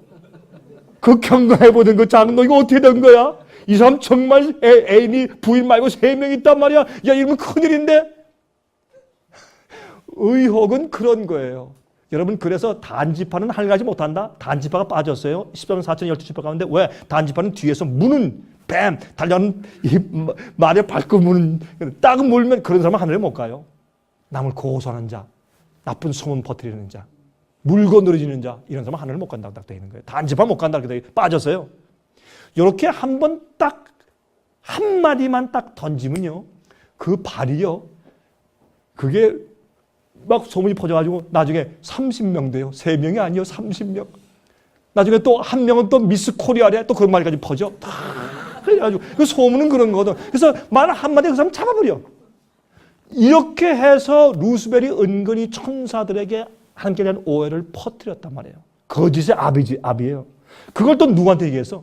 그 경과해보던 그 장로 이거 어떻게 된 거야? 이 사람 정말 애인이 부인 말고 3명 있단 말이야. 야, 이러면 큰일인데? 의혹은 그런 거예요. 여러분 그래서 단지파는 하늘 가지 못한다? 단지파가 빠졌어요. 10장 4천 12지파 가운데. 왜? 단지파는 뒤에서 무는 뱀 달려가는 말에 밟고 무는 딱 물면 그런 사람은 하늘에 못 가요. 남을 고소하는 자, 나쁜 소문 퍼뜨리는 자, 물고 늘어지는 자, 이런 사람은 하늘을 못 간다고 딱 되어 있는 거예요. 단지파 못 간다 이렇게 빠졌어요. 이렇게 한번 딱 한마디만 딱 던지면요, 그 발이요, 그게 막 소문이 퍼져가지고 나중에 30명 돼요. 3명이 아니요, 30명. 나중에 또 1명은 또 미스 코리아래 또 그 말까지 퍼져. 다 그래가지고 그 소문은 그런 거거든. 그래서 말 한마디에 그 사람 잡아버려. 이렇게 해서 루스벨이 은근히 천사들에게 하나님께 대한 오해를 퍼뜨렸단 말이에요. 거짓의 아비예요. 그걸 또 누구한테 얘기했어?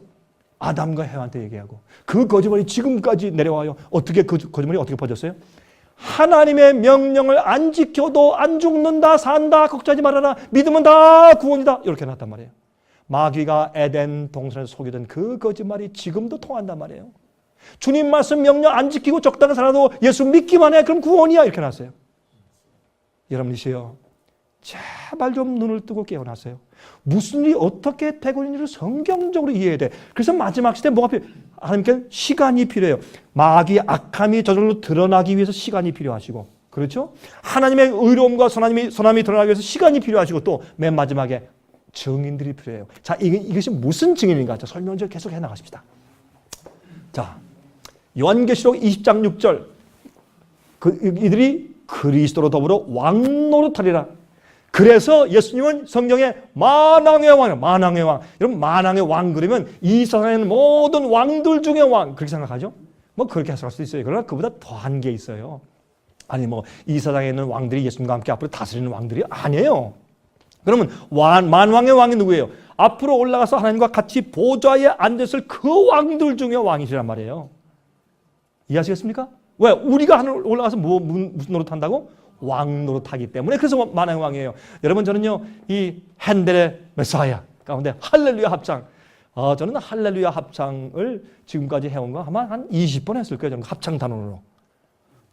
아담과 해와한테 얘기하고. 그 거짓말이 지금까지 내려와요. 어떻게 그 거짓말이 어떻게 퍼졌어요? 하나님의 명령을 안 지켜도 안 죽는다, 산다, 걱정하지 말아라, 믿으면 다 구원이다, 이렇게 해놨단 말이에요. 마귀가 에덴 동산에서 속이던 그 거짓말이 지금도 통한단 말이에요. 주님 말씀 명령 안 지키고 적당히 살아도 예수 믿기만 해, 그럼 구원이야, 이렇게 해놨어요. 여러분이시여, 제발 좀 눈을 뜨고 깨어나세요. 무슨 일이 어떻게 되고 있는지를 성경적으로 이해해야 돼. 그래서 마지막 시대에 뭐가 필요해요? 하나님께 시간이 필요해요. 마귀의 악함이 저절로 드러나기 위해서 시간이 필요하시고, 그렇죠? 하나님의 의로움과 선함이 드러나기 위해서 시간이 필요하시고, 또 맨 마지막에 증인들이 필요해요. 자, 이것이 무슨 증인인가? 설명을 계속 해나가십시다. 자, 요한계시록 20장 6절, 이들이 그리스도로 더불어 왕노릇하리라. 그래서 예수님은 성경에 만왕의 왕. 여러분 만왕의 왕 그러면 이 세상에 있는 모든 왕들 중에 왕, 그렇게 생각하죠? 뭐 그렇게 해석할 수 있어요. 그러나 그보다 더한 게 있어요. 아니 뭐 이 세상에 있는 왕들이 예수님과 함께 앞으로 다스리는 왕들이 아니에요. 그러면 만왕의 왕이 누구예요? 앞으로 올라가서 하나님과 같이 보좌에 앉았을 그 왕들 중에 왕이시란 말이에요. 이해하시겠습니까? 왜? 우리가 하늘 올라가서 무슨 노릇한다고? 왕 노릇하기 때문에. 그래서 만왕의 왕이에요. 여러분, 저는요 이 핸델의 메사야 가운데 할렐루야 합창, 저는 할렐루야 합창을 지금까지 해온 거 아마 한 20번 했을 거예요. 저는 합창 단원으로.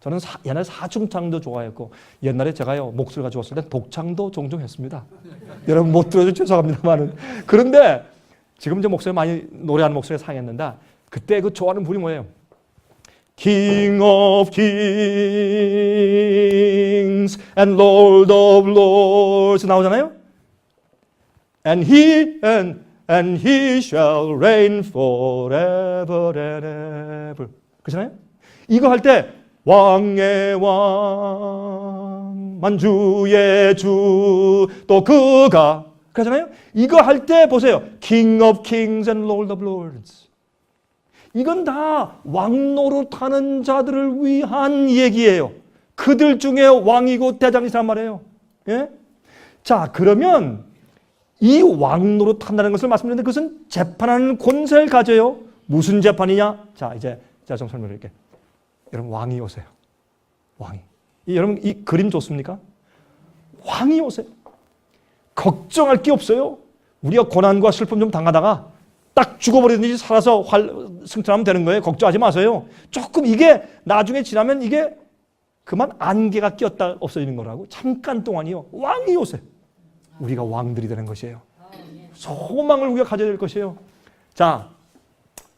저는 옛날에 사중창도 좋아했고, 옛날에 제가요 목소리가 좋았을 때 독창도 종종 했습니다. 여러분 못 들어서 죄송합니다만은. 그런데 지금 제 목소리 많이 노래하는 목소리가 상했는데, 그때 그 좋아하는 분이 뭐예요? King of kings and Lord of lords 나오잖아요. And he shall reign forever and ever. 그렇잖아요. 이거 할 때 왕의 왕 만주의 주 또 그가, 그러잖아요. 이거 할 때 보세요. King of kings and Lord of lords. 이건 다 왕노릇하는 자들을 위한 얘기예요. 그들 중에 왕이고 대장이란 말이에요. 예? 자, 그러면 이 왕노릇한다는 것을 말씀드렸는데 그것은 재판하는 권세를 가져요. 무슨 재판이냐? 자, 이제 제가 좀 설명드릴게요. 여러분, 왕이 오세요. 왕이. 여러분, 이 그림 좋습니까? 왕이 오세요. 걱정할 게 없어요. 우리가 고난과 슬픔 좀 당하다가 딱 죽어버리든지 살아서 승천하면 되는 거예요. 걱정하지 마세요. 조금 이게 나중에 지나면 이게 그만 안개가 꼈다 없어지는 거라고. 잠깐 동안이요. 왕이 오세요. 우리가 왕들이 되는 것이에요. 소망을 우리가 가져야 될 것이에요. 자,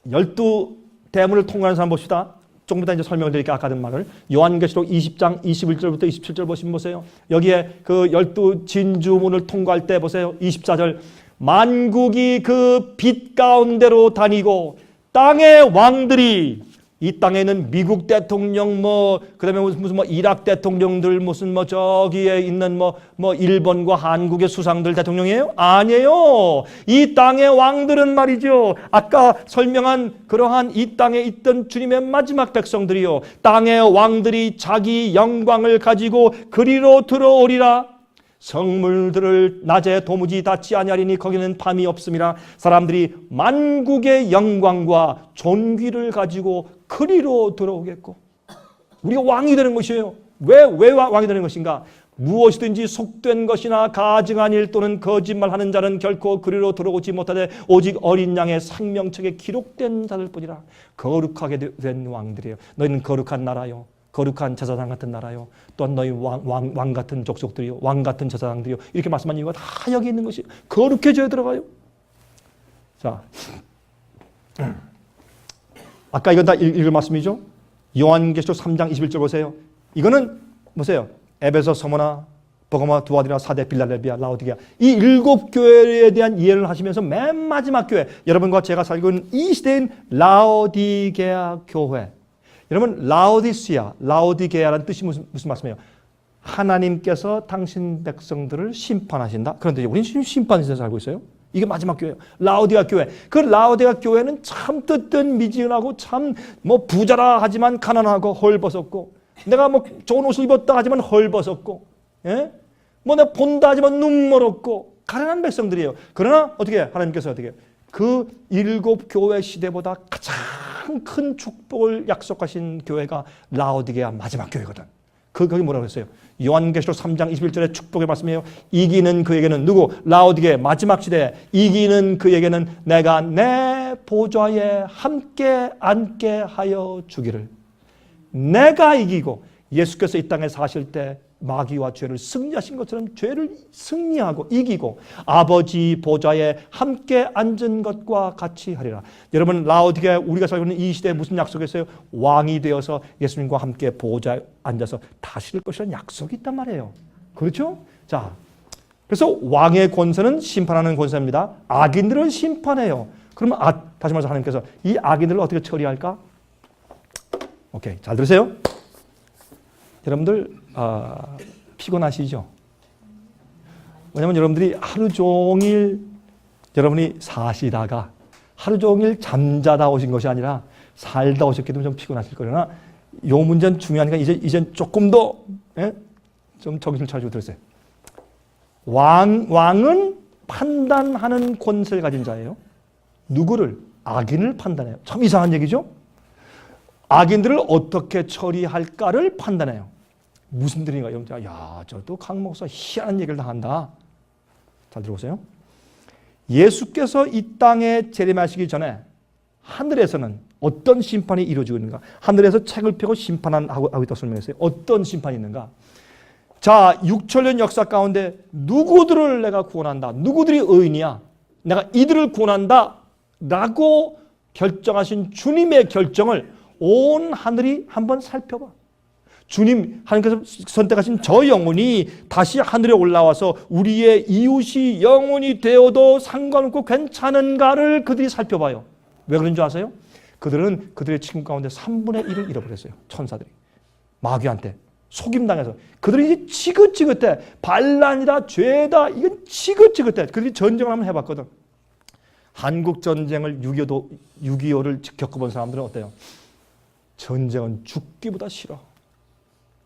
12대문을 통과하는 사람 봅시다. 조금 이따 이제 설명을 드릴게요. 아까 든 말을. 요한계시록 20장 21절부터 27절 보시면 보세요. 여기에 그 12진주문을 통과할 때 보세요. 24절. 만국이 그 빛 가운데로 다니고 땅의 왕들이, 이 땅에 있는 미국 대통령, 그다음에 무슨 이락 대통령들, 무슨 저기에 있는 일본과 한국의 수상들 대통령이에요? 아니에요. 이 땅의 왕들은 말이죠. 아까 설명한 그러한 이 땅에 있던 주님의 마지막 백성들이요. 땅의 왕들이 자기 영광을 가지고 그리로 들어오리라. 성물들을 낮에 도무지 닿지 아니하리니 거기는 밤이 없음이라. 사람들이 만국의 영광과 존귀를 가지고 그리로 들어오겠고. 우리가 왕이 되는 것이에요. 왜 왕이 되는 것인가? 무엇이든지 속된 것이나 가증한 일 또는 거짓말하는 자는 결코 그리로 들어오지 못하되 오직 어린 양의 생명책에 기록된 자들 뿐이라. 거룩하게 된 왕들이에요. 너희는 거룩한 나라요, 거룩한 제사장 같은 나라요, 또한 너희 왕 같은 족속들이요, 왕 같은 제사장들이요. 이렇게 말씀한 이유가 다 여기 있는 것이 거룩해져야 들어가요. 자, 아까 이건 다 읽을 말씀이죠. 요한계시록 3장 21절 보세요. 이거는 보세요. 에베소, 서머나, 버가마, 두아디라, 사대, 빌라델비아, 라오디게아, 이 7교회에 대한 이해를 하시면서 맨 마지막 교회, 여러분과 제가 살고 있는 이 시대인 라오디게아 교회. 여러분, 라오디시아, 라오디게아라는 뜻이 무슨 말씀이에요? 하나님께서 당신 백성들을 심판하신다. 그런데 우리는 지금 심판에서 살고 있어요. 이게 마지막 교회예요. 라오디게아 교회. 그 라오디게아 교회는 참 뜻된 미지근하고 참 부자라 하지만 가난하고 헐벗었고, 내가 좋은 옷을 입었다 하지만 헐벗었고, 예? 내가 본다 하지만 눈멀었고 가난한 백성들이에요. 그러나 어떻게 하나님께서 어떻게 그 7교회 시대보다 가장 큰 축복을 약속하신 교회가 라오디게아 마지막 교회거든. 거기 뭐라고 했어요? 요한계시록 3장 21절의 축복의 말씀이에요. 이기는 그에게는 누구? 라오디게아 마지막 시대에 이기는 그에게는 내가 내 보좌에 함께 앉게 하여 주기를. 내가 이기고, 예수께서 이 땅에 사실 때 마귀와 죄를 승리하신 것처럼 죄를 승리하고 이기고 아버지 보좌에 함께 앉은 것과 같이 하리라. 여러분, 라오디게아 우리가 살고 있는 이 시대에 무슨 약속이 있어요? 왕이 되어서 예수님과 함께 보좌에 앉아서 다스릴 것이라는 약속이 있단 말이에요. 그렇죠? 자, 그래서 왕의 권세는 심판하는 권세입니다. 악인들은 심판해요. 그러면 다시 말해서 하나님께서 이 악인들을 어떻게 처리할까? 오케이, 잘 들으세요. 여러분들 피곤하시죠? 왜냐하면 여러분들이 하루 종일 여러분이 사시다가 하루 종일 잠자다 오신 것이 아니라 살다 오셨기 때문에 좀 피곤하실 거려나 요 문제는 중요하니까 이제 조금 더 좀 정신을 차리고 들으세요. 왕은 판단하는 권세를 가진 자예요. 누구를? 악인을 판단해요. 참 이상한 얘기죠? 악인들을 어떻게 처리할까를 판단해요. 무슨 들인가? 여러분, 야, 저도 강 목사 희한한 얘기를 다 한다. 잘 들어보세요. 예수께서 이 땅에 재림하시기 전에 하늘에서는 어떤 심판이 이루어지고 있는가? 하늘에서 책을 펴고 심판하고 있다고 설명했어요. 어떤 심판이 있는가? 자, 6천년 역사 가운데 누구들을 내가 구원한다. 누구들이 의인이야. 내가 이들을 구원한다. 라고 결정하신 주님의 결정을 온 하늘이 한번 살펴봐. 주님, 하나님께서 선택하신 저 영혼이 다시 하늘에 올라와서 우리의 이웃이 영혼이 되어도 상관없고 괜찮은가를 그들이 살펴봐요. 왜 그런 줄 아세요? 그들은 그들의 친구 가운데 3분의 1을 잃어버렸어요. 천사들이. 마귀한테 속임당해서. 그들이 이제 지긋지긋해. 반란이다, 죄다, 이건 지긋지긋해. 그들이 전쟁을 한번 해봤거든. 한국 전쟁을 6.25를 겪어본 사람들은 어때요? 전쟁은 죽기보다 싫어.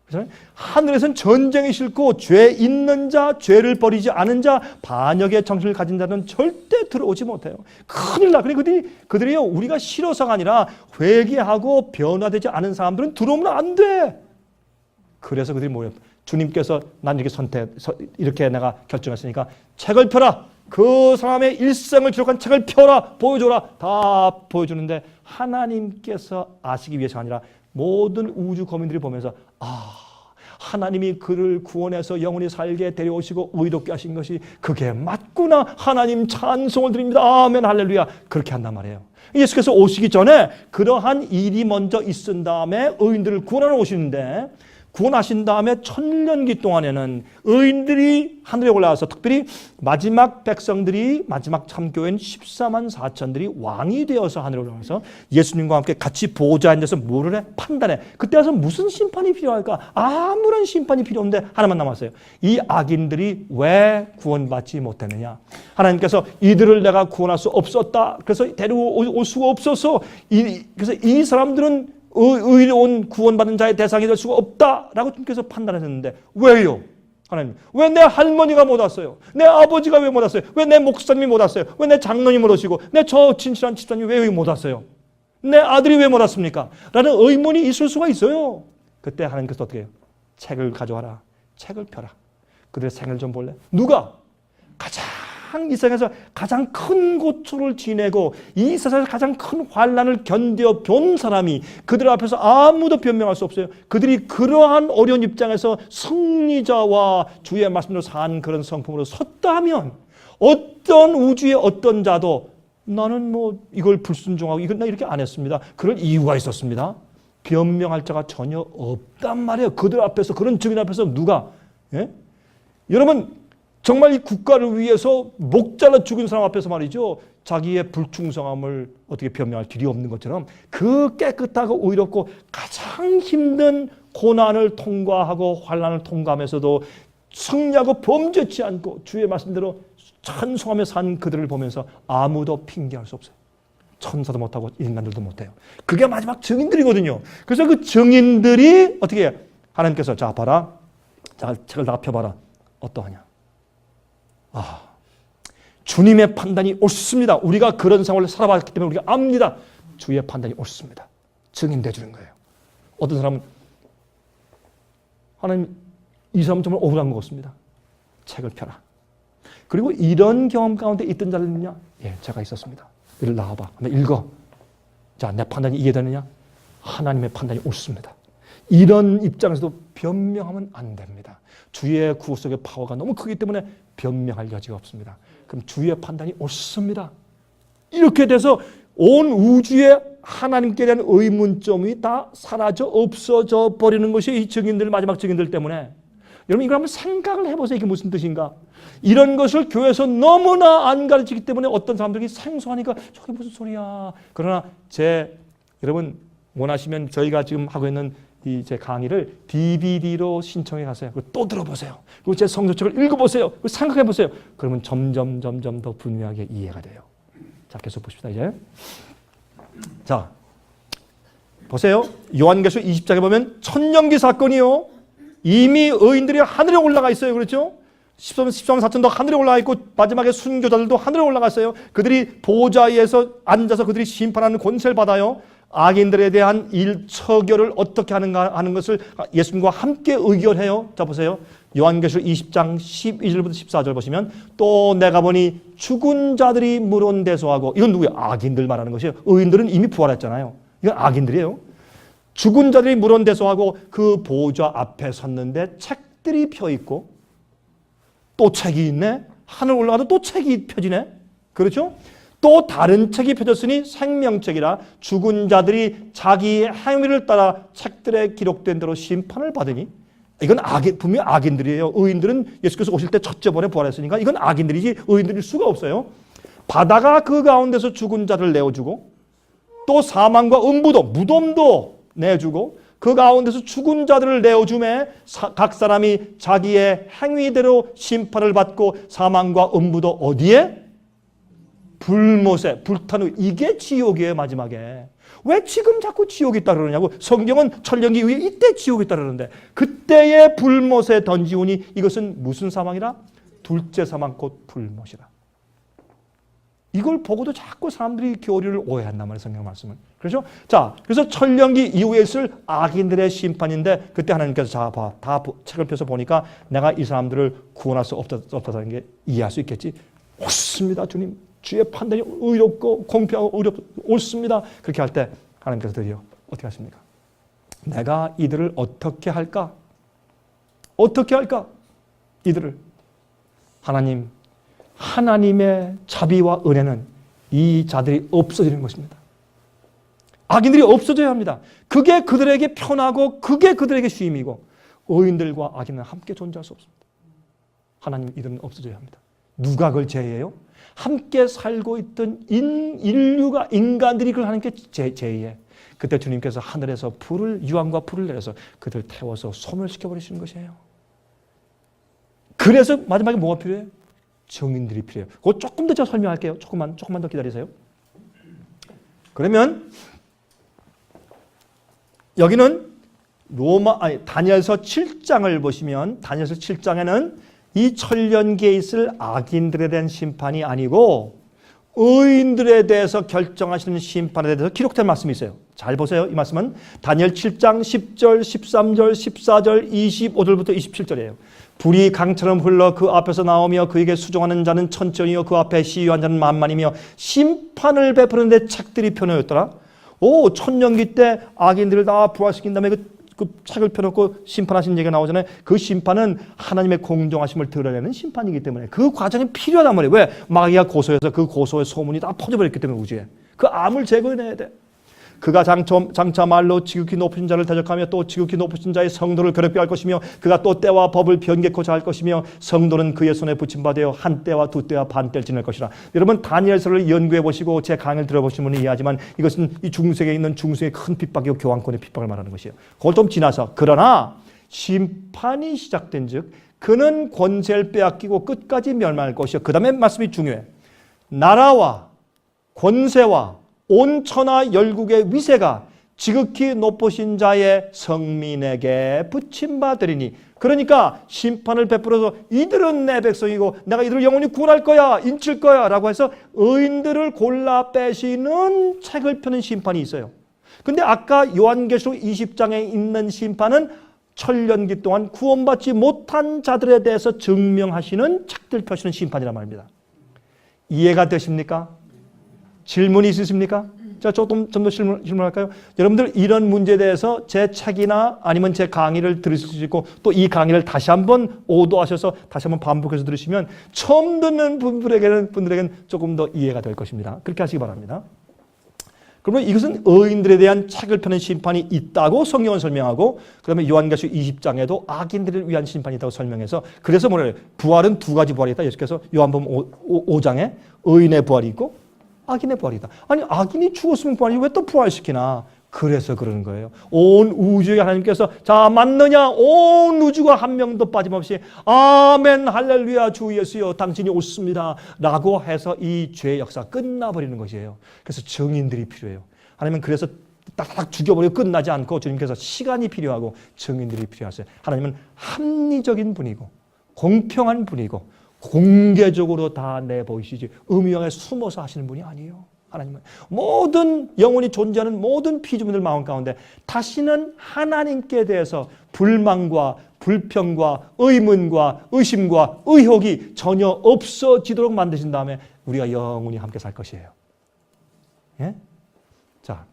그렇잖아요? 하늘에서는 전쟁이 싫고 죄 있는 자, 죄를 버리지 않은 자, 반역의 정신을 가진 자는 절대 들어오지 못해요. 큰일 나. 그들이요, 우리가 싫어서가 아니라 회개하고 변화되지 않은 사람들은 들어오면 안 돼. 그래서 그들이 뭐예요? 주님께서 난 이렇게 내가 결정했으니까 책을 펴라. 그 사람의 일생을 기록한 책을 펴라. 보여줘라. 다 보여주는데 하나님께서 아시기 위해서가 아니라 모든 우주 거민들이 보면서 하나님이 그를 구원해서 영원히 살게 데려오시고 의롭게 하신 것이 그게 맞구나. 하나님 찬송을 드립니다. 아멘 할렐루야. 그렇게 한단 말이에요. 예수께서 오시기 전에 그러한 일이 먼저 있은 다음에 의인들을 구원하러 오시는데 구원하신 다음에 천년기 동안에는 의인들이 하늘에 올라와서 특별히 마지막 백성들이 마지막 참교인 14만 4천들이 왕이 되어서 하늘에 올라와서 예수님과 함께 같이 보좌에 앉아서 뭐를 해? 판단해. 그때 와서 무슨 심판이 필요할까? 아무런 심판이 필요 없는데 하나만 남았어요. 이 악인들이 왜 구원받지 못했느냐? 하나님께서 이들을 내가 구원할 수 없었다. 그래서 데려올 수가 없어서 그래서 이 사람들은 의로운 구원받는 자의 대상이 될 수가 없다라고 주님께서 판단하셨는데 왜요? 하나님, 왜 내 할머니가 못 왔어요? 내 아버지가 왜 못 왔어요? 왜 내 목사님이 못 왔어요? 왜 내 장로님이 못 오시고 내 저 친칠한 집사님이 왜 못 왔어요? 내 아들이 왜 못 왔습니까? 라는 의문이 있을 수가 있어요. 그때 하나님께서 어떻게 해요? 책을 가져와라. 책을 펴라. 그들의 생을 좀 볼래? 누가? 이 세상에서 가장 큰 고초를 지내고 이 세상에서 가장 큰 환난을 견뎌 본 사람이 그들 앞에서 아무도 변명할 수 없어요. 그들이 그러한 어려운 입장에서 승리자와 주의 말씀대로 산 그런 성품으로 섰다 하면 어떤 우주의 어떤 자도 나는 뭐 이걸 불순종하고 이건 나 이렇게 안 했습니다. 그럴 이유가 있었습니다. 변명할 자가 전혀 없단 말이에요. 그들 앞에서 그런 증인 앞에서 누가 여러분 정말 이 국가를 위해서 목 잘라 죽은 사람 앞에서 말이죠. 자기의 불충성함을 어떻게 변명할 길이 없는 것처럼 그 깨끗하고 의롭고 가장 힘든 고난을 통과하고 환난을 통과하면서도 승리하고 범죄치 않고 주의 말씀대로 찬송하며 산 그들을 보면서 아무도 핑계할 수 없어요. 천사도 못하고 인간들도 못해요. 그게 마지막 증인들이거든요. 그래서 그 증인들이 어떻게 해요? 하나님께서 자 봐라. 자 책을 다 펴봐라. 어떠하냐? 주님의 판단이 옳습니다. 우리가 그런 생활을 살아봤기 때문에 우리가 압니다. 주의 판단이 옳습니다. 증인돼 주는 거예요. 어떤 사람은 하나님 이 사람은 정말 억울한 것 같습니다. 책을 펴라. 그리고 이런 경험 가운데 있던 자를 있느냐? 예, 제가 있었습니다. 이를 나와봐. 한번 읽어. 자, 내 판단이 이해되느냐? 하나님의 판단이 옳습니다. 이런 입장에서도 변명하면 안 됩니다. 주의 구속의 파워가 너무 크기 때문에 변명할 여지가 없습니다. 그럼 주의 판단이 옳습니다. 이렇게 돼서 온 우주에 하나님께 대한 의문점이 다 사라져 없어져 버리는 것이 이 증인들, 마지막 증인들 때문에. 여러분 이걸 한번 생각을 해보세요. 이게 무슨 뜻인가? 이런 것을 교회에서 너무나 안 가르치기 때문에 어떤 사람들이 생소하니까 저게 무슨 소리야. 그러나 여러분 원하시면 저희가 지금 하고 있는 이 제 강의를 DVD로 신청해 가세요. 그리고 또 들어보세요. 그리고 제 성서책을 읽어보세요. 그리고 생각해 보세요. 그러면 점점 더 분명하게 이해가 돼요. 자, 계속 보십시다 이제. 자, 보세요. 요한계시록 20장에 보면 천년기 사건이요. 이미 의인들이 하늘에 올라가 있어요. 그렇죠? 14만 4천도 하늘에 올라가 있고 마지막에 순교자들도 하늘에 올라갔어요. 그들이 보좌에서 앉아서 그들이 심판하는 권세를 받아요. 악인들에 대한 처결을 어떻게 하는가 하는 것을 예수님과 함께 의결해요. 자 보세요. 요한계시록 20장 12절부터 14절 보시면 또 내가 보니 죽은 자들이 물온대소하고 이건 누구예요? 악인들 말하는 것이에요. 의인들은 이미 부활했잖아요. 이건 악인들이에요. 죽은 자들이 물온대소하고 그 보좌 앞에 섰는데 책들이 펴있고 또 책이 있네. 하늘 올라가도 또 책이 펴지네. 그렇죠? 또 다른 책이 펴졌으니 생명책이라 죽은 자들이 자기의 행위를 따라 책들에 기록된 대로 심판을 받으니 이건 분명히 악인들이에요. 의인들은 예수께서 오실 때 첫째 번에 부활했으니까 이건 악인들이지 의인들일 수가 없어요. 바다가 그 가운데서 죽은 자를 내어주고 또 사망과 음부도 무덤도 내주고 그 가운데서 죽은 자들을 내어주매 각 사람이 자기의 행위대로 심판을 받고 사망과 음부도 어디에? 불못에 불타는 이게 지옥이에요. 마지막에. 왜 지금 자꾸 지옥이 있다 그러냐고. 성경은 천년기 이후에 이때 지옥이 있다 그러는데 그때의 불못에 던지우니 이것은 무슨 사망이라? 둘째 사망 곧 불못이라. 이걸 보고도 자꾸 사람들이 교리를 오해한단 말이에요. 성경 말씀은. 그렇죠? 자, 그래서 천년기 이후에 있을 악인들의 심판인데 그때 하나님께서 다 책을 펴서 보니까 내가 이 사람들을 구원할 수 없다는 게 이해할 수 있겠지. 옳습니다 주님. 주의 판단이 의롭고 공평하고 옳습니다. 그렇게 할 때 하나님께서 드디어 어떻게 하십니까? 내가 이들을 어떻게 할까? 어떻게 할까? 이들을 하나님의 자비와 은혜는 이 자들이 없어지는 것입니다. 악인들이 없어져야 합니다. 그게 그들에게 편하고 그게 그들에게 쉼이고 의인들과 악인은 함께 존재할 수 없습니다. 하나님 이들은 없어져야 합니다. 누가 그걸 제의해요? 함께 살고 있던 인류가, 인간들이 그걸 하나님께 제의해. 그때 주님께서 하늘에서 유황과 불을 내려서 그들 태워서 소멸시켜버리시는 것이에요. 그래서 마지막에 뭐가 필요해요? 증인들이 필요해요. 그거 조금 더 제가 설명할게요. 조금만 더 기다리세요. 그러면 여기는 다니엘서 7장을 보시면 다니엘서 7장에는 이 천년기에 있을 악인들에 대한 심판이 아니고 의인들에 대해서 결정하시는 심판에 대해서 기록된 말씀이 있어요. 잘 보세요. 이 말씀은 다니엘 7장 10절, 13절, 14절, 25절부터 27절이에요. 불이 강처럼 흘러 그 앞에서 나오며 그에게 수종하는 자는 천천히요 그 앞에 시위한 자는 만만이며 심판을 베푸는데 책들이 펴놓였더라. 천년기 때 악인들을 다 부활시킨 다음에 그 책을 펴놓고 심판하신 얘기가 나오잖아요. 그 심판은 하나님의 공정하심을 드러내는 심판이기 때문에 그 과정이 필요하단 말이에요. 왜? 마귀가 고소해서 그 고소의 소문이 다 퍼져버렸기 때문에 우주에. 그 암을 제거해내야 돼. 그가 장차 말로 지극히 높으신 자를 대적하며 또 지극히 높으신 자의 성도를 괴롭게 할 것이며 그가 또 때와 법을 변개코자 할 것이며 성도는 그의 손에 붙임받아 한 때와 두 때와 반 때를 지낼 것이라. 여러분 다니엘서를 연구해 보시고 제 강의를 들어보시면 이해하지만 이것은 이 중세에 있는 중세의 큰 핍박이고 교황권의 핍박을 말하는 것이에요. 그걸 좀 지나서 그러나 심판이 시작된 즉 그는 권세를 빼앗기고 끝까지 멸망할 것이요. 그 다음에 말씀이 중요해. 나라와 권세와 온 천하 열국의 위세가 지극히 높으신 자의 성민에게 붙임받으리니. 그러니까 심판을 베풀어서 이들은 내 백성이고 내가 이들을 영원히 구원할 거야, 인칠 거야 라고 해서 의인들을 골라 빼시는 책을 펴는 심판이 있어요. 근데 아까 요한계시록 20장에 있는 심판은 천년기 동안 구원받지 못한 자들에 대해서 증명하시는 책들 펴시는 심판이란 말입니다. 이해가 되십니까? 질문이 있으십니까? 자, 좀 더 질문할까요? 여러분들 이런 문제에 대해서 제 책이나 아니면 제 강의를 들으실 수 있고 또 이 강의를 다시 한번 오도하셔서 다시 한번 반복해서 들으시면 처음 듣는 분들에게는 조금 더 이해가 될 것입니다. 그렇게 하시기 바랍니다. 그러면 이것은 의인들에 대한 책을 펴는 심판이 있다고 성경은 설명하고 그다음에 요한계시록 20장에도 악인들을 위한 심판이 있다고 설명해서 그래서 뭐래요? 부활은 두 가지 부활이 있다. 예수께서 요한복음 5장에 의인의 부활이 있고 악인의 부활이다. 아니 악인이 죽었으면 부활이 왜 또 부활시키나? 그래서 그러는 거예요. 온 우주에 하나님께서 자 맞느냐? 온 우주가 한 명도 빠짐없이 아멘 할렐루야 주 예수여 당신이 오셨습니다 라고 해서 이 죄의 역사가 끝나버리는 것이에요. 그래서 증인들이 필요해요. 하나님은 그래서 딱딱 죽여버리고 끝나지 않고 주님께서 시간이 필요하고 증인들이 필요하세요. 하나님은 합리적인 분이고 공평한 분이고 공개적으로 다 내보이시지 음흉하게 숨어서 하시는 분이 아니에요. 하나님은 모든 영원히 존재하는 모든 피조물들 마음 가운데 다시는 하나님께 대해서 불만과 불평과 의문과 의심과 의혹이 전혀 없어지도록 만드신 다음에 우리가 영원히 함께 살 것이에요. 예? 자,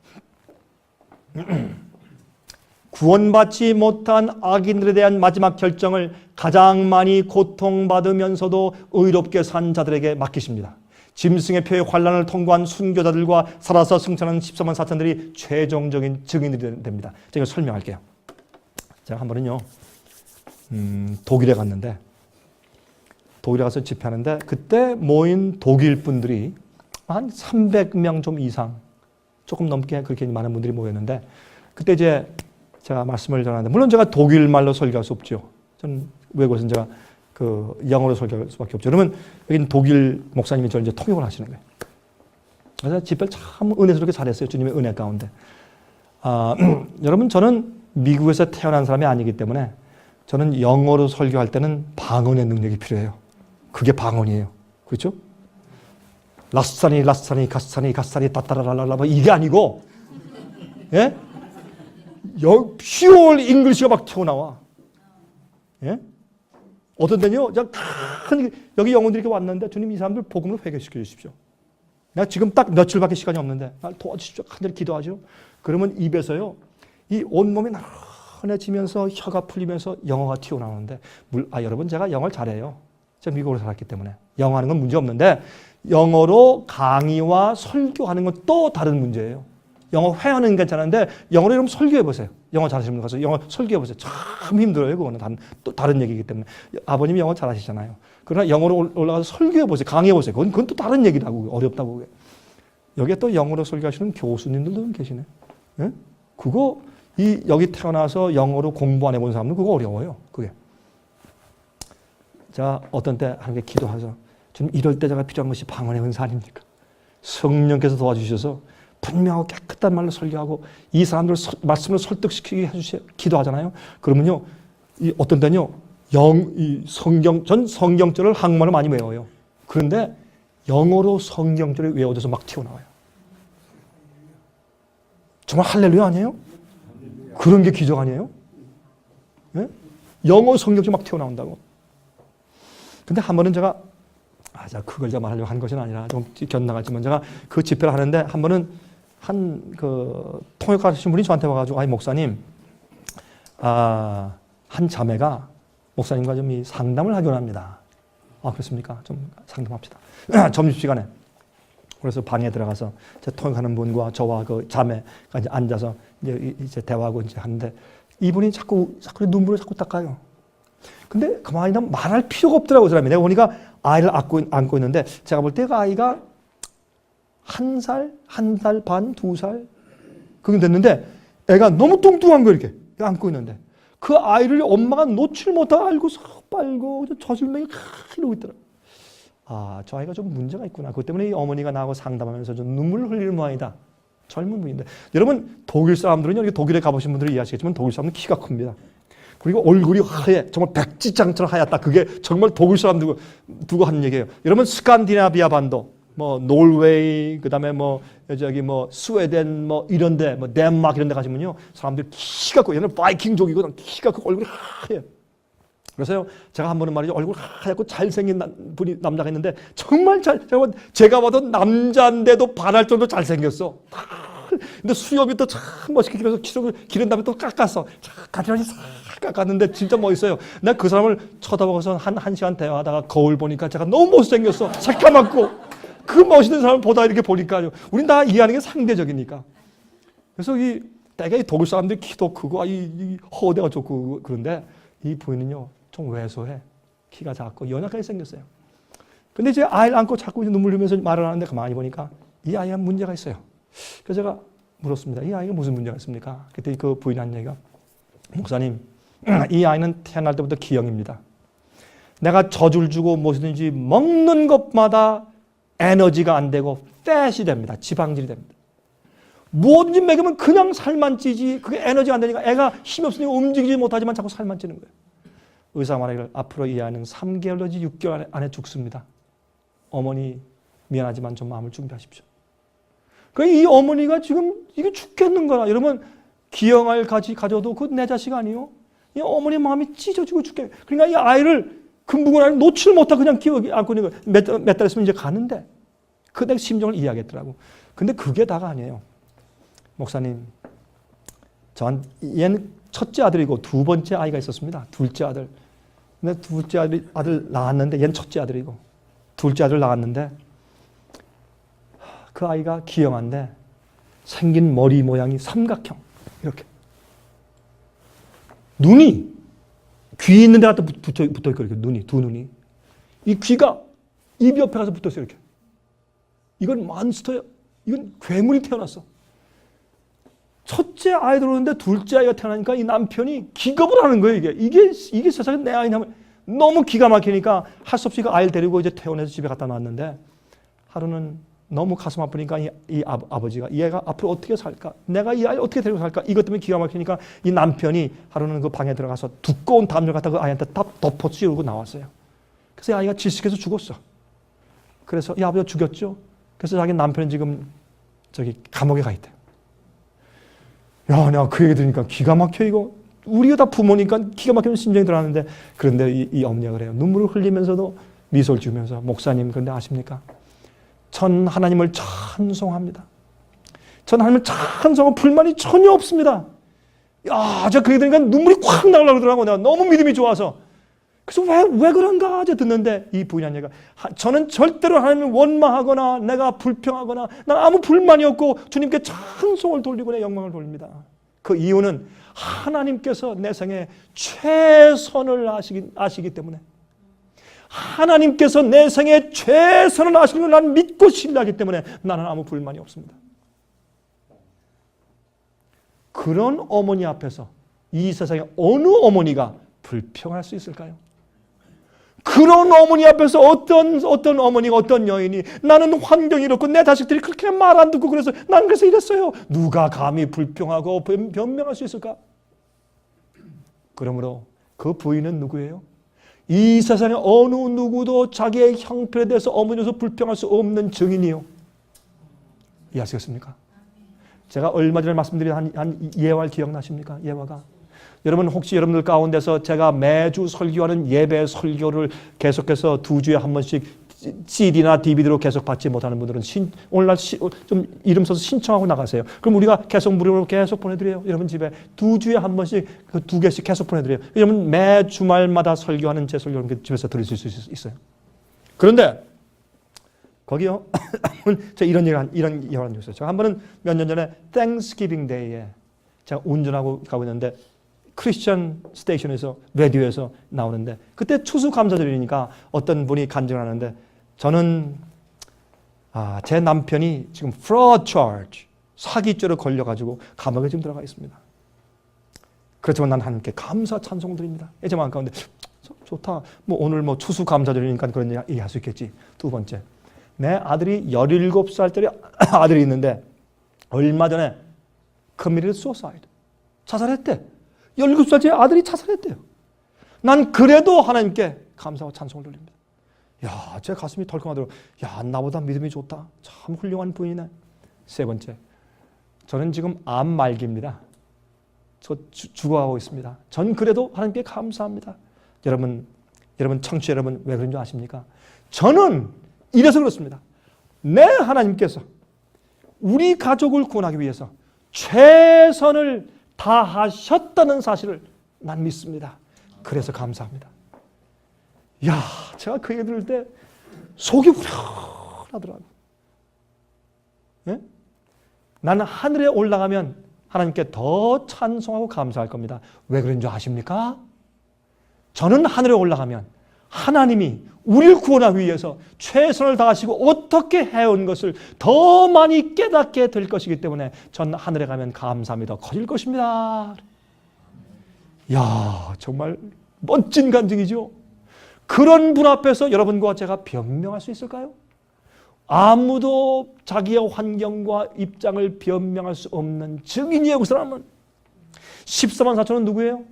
구원받지 못한 악인들에 대한 마지막 결정을 가장 많이 고통받으면서도 의롭게 산 자들에게 맡기십니다. 짐승의 표의 환란을 통과한 순교자들과 살아서 승천한 14만 4천들이 최종적인 증인들이 됩니다. 제가 설명할게요. 제가 한 번은요 독일에 갔는데 독일에 가서 집회하는데 그때 모인 독일 분들이 한 300명 좀 이상 조금 넘게 그렇게 많은 분들이 모였는데 그때 이제 제가 말씀을 전하는데 물론 제가 독일 말로 설교할 수 없죠. 저는 외국에서는 제가 영어로 설교할 수밖에 없죠. 그러면 여기는 독일 목사님이 저를 이제 통역을 하시는 거예요. 그래서 집회를 참 은혜스럽게 잘했어요. 주님의 은혜 가운데. 여러분 저는 미국에서 태어난 사람이 아니기 때문에 저는 영어로 설교할 때는 방언의 능력이 필요해요. 그게 방언이에요. 그렇죠? 라스사니 가스사니 따따라랄라 이게 아니고 예? 퓨어 잉글리시가 막 튀어나와. 예? 어떤 때는요, 여기 영혼들이 이렇게 왔는데 주님 이 사람들 복음으로 회개시켜 주십시오. 내가 지금 딱 며칠밖에 시간이 없는데 날 도와주십시오. 간절히 기도하죠. 그러면 입에서요, 이 온몸이 나른해지면서 혀가 풀리면서 영어가 튀어나오는데 여러분 제가 영어를 잘해요. 제가 미국으로 살았기 때문에 영어하는 건 문제 없는데 영어로 강의와 설교하는 건 또 다른 문제예요. 영어 회화는 괜찮은데 영어로 여러분 설교해 보세요. 영어 잘하시는 분 가서 영어 설교해 보세요. 참 힘들어요. 그거는 또 다른 얘기이기 때문에. 아버님이 영어 잘하시잖아요. 그러나 영어로 올라가서 설교해 보세요. 강의해 보세요. 그건 또 다른 얘기라고. 어렵다고. 여기에 또 영어로 설교하시는 교수님들도 계시네. 예? 그거 여기 태어나서 영어로 공부 안 해본 사람은 그거 어려워요. 그게. 자, 어떤 때 하나님께 기도하죠. 좀 이럴 때 제가 필요한 것이 방언의 은사 아닙니까? 성령께서 도와주셔서 분명하고 깨끗한 말로 설교하고 이 사람들 말씀을 설득시키게 해주세요. 기도하잖아요. 그러면요, 어떤 때는요, 전 성경절을 한국말로 많이 외워요. 그런데 영어로 성경절을 외워져서 막 튀어나와요. 정말 할렐루야 아니에요? 그런 게 기적 아니에요? 네? 영어 성경절 막 튀어나온다고. 근데 한 번은 제가 그걸 제가 말하려고 한 것은 아니라 좀 견나갔지만 제가 그 집회를 하는데 한 번은 통역 하신 분이 저한테 와가지고 목사님, 한 자매가 목사님과 좀 상담을 하기로 합니다. 그렇습니까? 좀 상담합시다. 점심시간에. 그래서 방에 들어가서 제 통역하는 분과 저와 그 자매가 이제 앉아서 이제 대화하고 이제 하는데 이분이 자꾸 눈물을 자꾸 닦아요. 근데 가만히 있으면 말할 필요가 없더라고요, 사람이. 내가 보니까 아이를 안고 있는데 제가 볼 때 그 아이가 1살, 1살 반, 2살 그게 됐는데 애가 너무 뚱뚱한 거예요, 이렇게 안고 있는데 그 아이를 엄마가 놓칠 못하고 알고서 빨고 젖을맹이 이러고 있더라고요. 저 아이가 좀 문제가 있구나. 그것 때문에 이 어머니가 나하고 상담하면서 좀 눈물을 흘리는 모양이다. 젊은 분인데. 여러분, 독일 사람들은요, 이렇게 독일에 가보신 분들은 이해하시겠지만 독일 사람은 키가 큽니다. 그리고 얼굴이 하얘. 정말 백지장처럼 하얗다. 그게 정말 독일 사람 두고 하는 얘기예요. 여러분, 스칸디나비아 반도, 노르웨이, 그 다음에 스웨덴, 이런데, 덴마크 이런 데 가시면요, 사람들 키가 크고, 얘는 바이킹족이고, 키가 크고, 얼굴이 하얘. 그래서요, 제가 한 번은 말이죠, 얼굴 하얗고 잘생긴 분이 남자가 있는데, 정말 제가 봐도 남자인데도 반할 정도 잘생겼어. 근데 수염이 또 참 멋있게 길어서 기른 다음에 또 깎았어. 가지런히 싹 깎았는데 진짜 멋있어요. 나 그 사람을 쳐다보고서 한 시간 대화하다가 거울 보니까 제가 너무 못생겼어. 새까맣고. 그 멋있는 사람을 보다 이렇게 보니까요. 우린 다 이해하는 게 상대적이니까. 그래서 대개 독일 사람들이 키도 크고, 허대가 좋고, 그런데 이 부인은요, 좀 왜소해. 키가 작고, 연약하게 생겼어요. 근데 이제 아이를 안고 자꾸 눈물 흘리면서 말을 하는데 가만히 보니까 이 아이가 문제가 있어요. 그래서 제가 물었습니다. 이 아이가 무슨 문제가 있습니까? 그때 그 부인이 한 얘기가, 목사님, 이 아이는 태어날 때부터 기형입니다. 내가 젖을 주고 무엇이든지 먹는 것마다 에너지가 안 되고 팻이 됩니다. 지방질이 됩니다. 뭐든지 먹으면 그냥 살만 찌지, 그게 에너지가 안 되니까 애가 힘이 없으니까 움직이지 못하지만 자꾸 살만 찌는 거예요. 의사가 말하기를 앞으로 이 아이는 3개월 내지 6개월 안에 죽습니다. 어머니 미안하지만 좀 마음을 준비하십시오. 그러니까 이 어머니가 지금 이게 죽겠는 거라. 여러분, 기형을 가져도 그건 내 자식 아니요? 이 어머니 마음이 찢어지고 죽게. 그러니까 이 아이를 금붕을 아이를 놓칠 못하고 그냥 안고 있는 거예요. 몇 달 있으면 이제 가는데. 그 내 심정을 이해하겠더라고. 근데 그게 다가 아니에요. 목사님, 얘는 첫째 아들이고 두 번째 아이가 있었습니다. 둘째 아들. 근데 둘째 아들 낳았는데 얘는 첫째 아들이고 둘째 아들 낳았는데 그 아이가 기형한데 생긴 머리 모양이 삼각형. 이렇게. 눈이 귀 있는 데 갖다 붙어있고 이렇게 두 눈이. 이 귀가 입 옆에 가서 붙어있어요. 이렇게. 이건 몬스터예요. 이건 괴물이 태어났어. 첫째 아이 들어오는데 둘째 아이가 태어나니까 이 남편이 기겁을 하는 거예요. 이게 세상에 내 아이냐면 너무 기가 막히니까 할 수 없이 그 아이를 데리고 이제 퇴원해서 집에 갖다 놨는데 하루는 너무 가슴 아프니까 이 아버지가 이 애가 앞으로 어떻게 살까? 내가 이 아이를 어떻게 데리고 살까? 이것 때문에 기가 막히니까 이 남편이 하루는 그 방에 들어가서 두꺼운 담요 갖다 그 아이한테 다 덮어 씌우고 나왔어요. 그래서 이 아이가 질식해서 죽었어. 그래서 이 아버지가 죽였죠. 그래서 자기 남편은 지금 감옥에 가 있대. 야, 내가 그 얘기 들으니까 기가 막혀 이거. 우리가 다 부모니까 기가 막히는 심정이 들어가는데 그런데 이 어머니가 그래요. 눈물을 흘리면서도 미소를 지으면서 목사님 그런데 아십니까? 전 하나님을 찬송합니다. 전 하나님을 찬송하고 불만이 전혀 없습니다. 야, 저 그 얘기 들으니까 눈물이 콱 나오려고 그러더라고. 내가 너무 믿음이 좋아서. 그래서 왜 그런가 이제 듣는데 이 부인한 얘가 저는 절대로 하나님을 원망하거나 내가 불평하거나 난 아무 불만이 없고 주님께 찬송을 돌리고 내 영광을 돌립니다. 그 이유는 하나님께서 내 생에 최선을 아시기 때문에, 하나님께서 내 생에 최선을 아시는 걸 난 믿고 신뢰하기 때문에 나는 아무 불만이 없습니다. 그런 어머니 앞에서 이 세상에 어느 어머니가 불평할 수 있을까요? 그런 어머니 앞에서 어떤 어머니가, 어떤 여인이 나는 환경이 이렇고 내 자식들이 그렇게 말 안 듣고 그래서 난 그래서 이랬어요. 누가 감히 불평하고 변명할 수 있을까? 그러므로 그 부인은 누구예요? 이 세상에 어느 누구도 자기의 형편에 대해서 어머니로서 불평할 수 없는 증인이요. 이해하시겠습니까? 제가 얼마 전에 말씀드린 한 예화 기억나십니까? 예화가. 여러분 혹시 여러분들 가운데서 제가 매주 설교하는 예배 설교를 계속해서 2주에 한 번씩 CD나 DVD로 계속 받지 못하는 분들은 오늘날 좀 이름 써서 신청하고 나가세요. 그럼 우리가 계속 무료로 계속 보내드려요. 여러분 집에 2주에 한 번씩 그 2개씩 계속 보내드려요. 여러분 매 주말마다 설교하는 제 설교를 집에서 들으실 수 있어요. 그런데 거기요 제가 이런 얘기를 했어요. 제가 한 번은 몇 년 전에 Thanksgiving Day에 제가 운전하고 가고 있는데 크리스천 스테이션에서 라디오에서 나오는데 그때 추수감사절이니까 어떤 분이 간증을 하는데 저는 제 남편이 지금 fraud charge 사기죄로 걸려가지고 감옥에 지금 들어가 있습니다. 그렇지만 난 하나님께 감사 찬송 드립니다. 제 마음 가운데 좋다. 뭐 오늘 뭐 추수감사절이니까 그런 얘기 할 수 있겠지. 두 번째, 내 아들이 17살짜리 아들이 있는데 얼마 전에 committed suicide 자살했대. 17살짜리 아들이 자살했대요. 난 그래도 하나님께 감사와 찬송을 돌립니다. 야, 제 가슴이 덜컹하더라고요. 야, 나보다 믿음이 좋다. 참 훌륭한 부인이네. 세 번째, 저는 지금 암 말기입니다. 저 죽어가고 있습니다. 전 그래도 하나님께 감사합니다. 여러분 청취자 여러분 왜 그런 줄 아십니까? 저는 이래서 그렇습니다. 내 하나님께서 우리 가족을 구원하기 위해서 최선을 다하셨다는 사실을 난 믿습니다. 그래서 감사합니다. 야, 제가 그 얘기 들을 때 속이 후련하더라고요. 예? 나는 하늘에 올라가면 하나님께 더 찬송하고 감사할 겁니다. 왜 그런 줄 아십니까? 저는 하늘에 올라가면 하나님이 우리를 구원하기 위해서 최선을 다하시고 어떻게 해온 것을 더 많이 깨닫게 될 것이기 때문에 전 하늘에 가면 감사함이 더 커질 것입니다. 이야, 정말 멋진 간증이죠. 그런 분 앞에서 여러분과 제가 변명할 수 있을까요? 아무도 자기의 환경과 입장을 변명할 수 없는 증인이에요. 그 사람은. 14만 4천은 누구예요?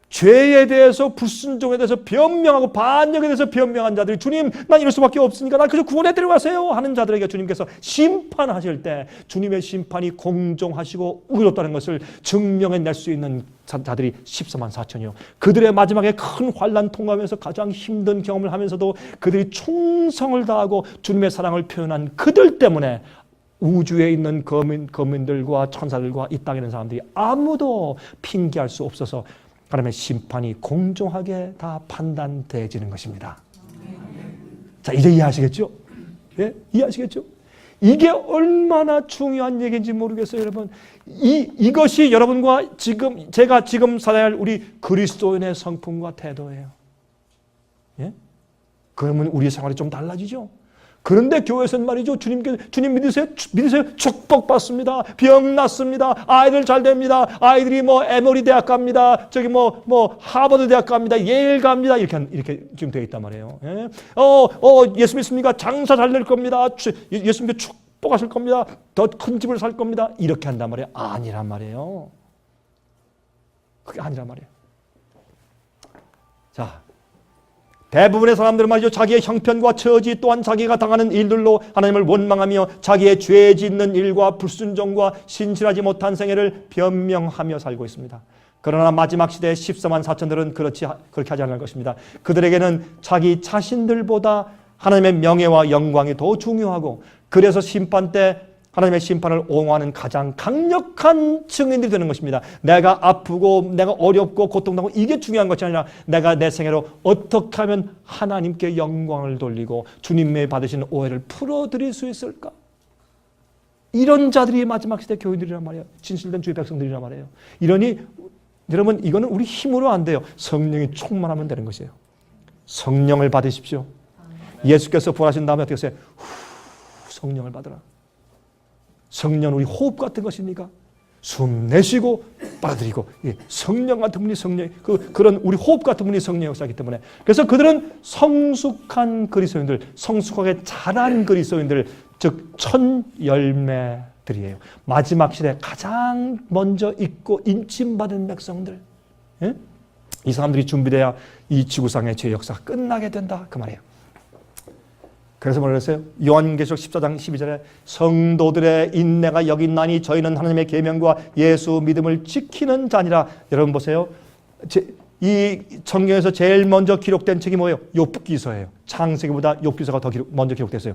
죄에 대해서, 불순종에 대해서 변명하고 반역에 대해서 변명한 자들이 주님 난 이럴 수밖에 없으니까 난 그저 구원해 데려가세요 하는 자들에게 주님께서 심판하실 때 주님의 심판이 공정하시고 의롭다는 것을 증명해낼 수 있는 자들이 14만 4천이요. 그들의 마지막에 큰 환난 통과하면서 가장 힘든 경험을 하면서도 그들이 충성을 다하고 주님의 사랑을 표현한 그들 때문에 우주에 있는 거민들과 천사들과 이 땅에 있는 사람들이 아무도 핑계할 수 없어서 하나님의 심판이 공정하게 다 판단되어지는 것입니다. 자, 이제 이해하시겠죠? 예? 이해하시겠죠? 이게 얼마나 중요한 얘기인지 모르겠어요, 여러분. 이것이 여러분과 제가 지금 살아야 할 우리 그리스도인의 성품과 태도예요. 예? 그러면 우리 생활이 좀 달라지죠? 그런데 교회에서는 말이죠. 주님 믿으세요? 축복받습니다. 병 낫습니다. 아이들 잘 됩니다. 아이들이 뭐 에머리 대학 갑니다. 저기 뭐 하버드 대학 갑니다. 예일 갑니다. 이렇게 지금 되어 있단 말이에요. 예? 예수 믿습니까? 장사 잘 될 겁니다. 예수님께 축복하실 겁니다. 더 큰 집을 살 겁니다. 이렇게 한단 말이에요. 아니란 말이에요. 그게 아니란 말이에요. 자, 대부분의 사람들은 말이죠. 자기의 형편과 처지 또한 자기가 당하는 일들로 하나님을 원망하며 자기의 죄 짓는 일과 불순종과 신실하지 못한 생애를 변명하며 살고 있습니다. 그러나 마지막 시대의 14만 4천들은 그렇게 하지 않을 것입니다. 그들에게는 자기 자신들보다 하나님의 명예와 영광이 더 중요하고 그래서 심판 때 하나님의 심판을 옹호하는 가장 강력한 증인들이 되는 것입니다. 내가 아프고 내가 어렵고 고통당하고 이게 중요한 것이 아니라 내가 내 생애로 어떻게 하면 하나님께 영광을 돌리고 주님의 받으시는 오해를 풀어드릴 수 있을까? 이런 자들이 마지막 시대 교인들이란 말이에요. 진실된 주의 백성들이란 말이에요. 이러니 여러분 이거는 우리 힘으로 안 돼요. 성령이 충만하면 되는 것이에요. 성령을 받으십시오. 예수께서 부활하신 다음에 어떻게 했어요? 성령을 받으라. 성령 우리 호흡 같은 것입니까? 숨 내쉬고 빨아들이고 성령 같은 분이 성령 그런 우리 호흡 같은 분이 성령 역사이기 때문에 그래서 그들은 성숙한 그리스도인들 성숙하게 자란 그리스도인들 즉 첫 열매들이에요. 마지막 시대 가장 먼저 있고 인침받은 백성들 이 사람들이 준비돼야 이 지구상의 죄 역사가 끝나게 된다 그 말이에요. 그래서 뭐라 그랬어요? 요한계시록 14장 12절에 성도들의 인내가 여기 있나니 저희는 하나님의 계명과 예수 믿음을 지키는 자니라. 여러분 보세요. 이 성경에서 제일 먼저 기록된 책이 뭐예요? 욥기서예요. 창세기보다 욥기서가 더 먼저 기록됐어요.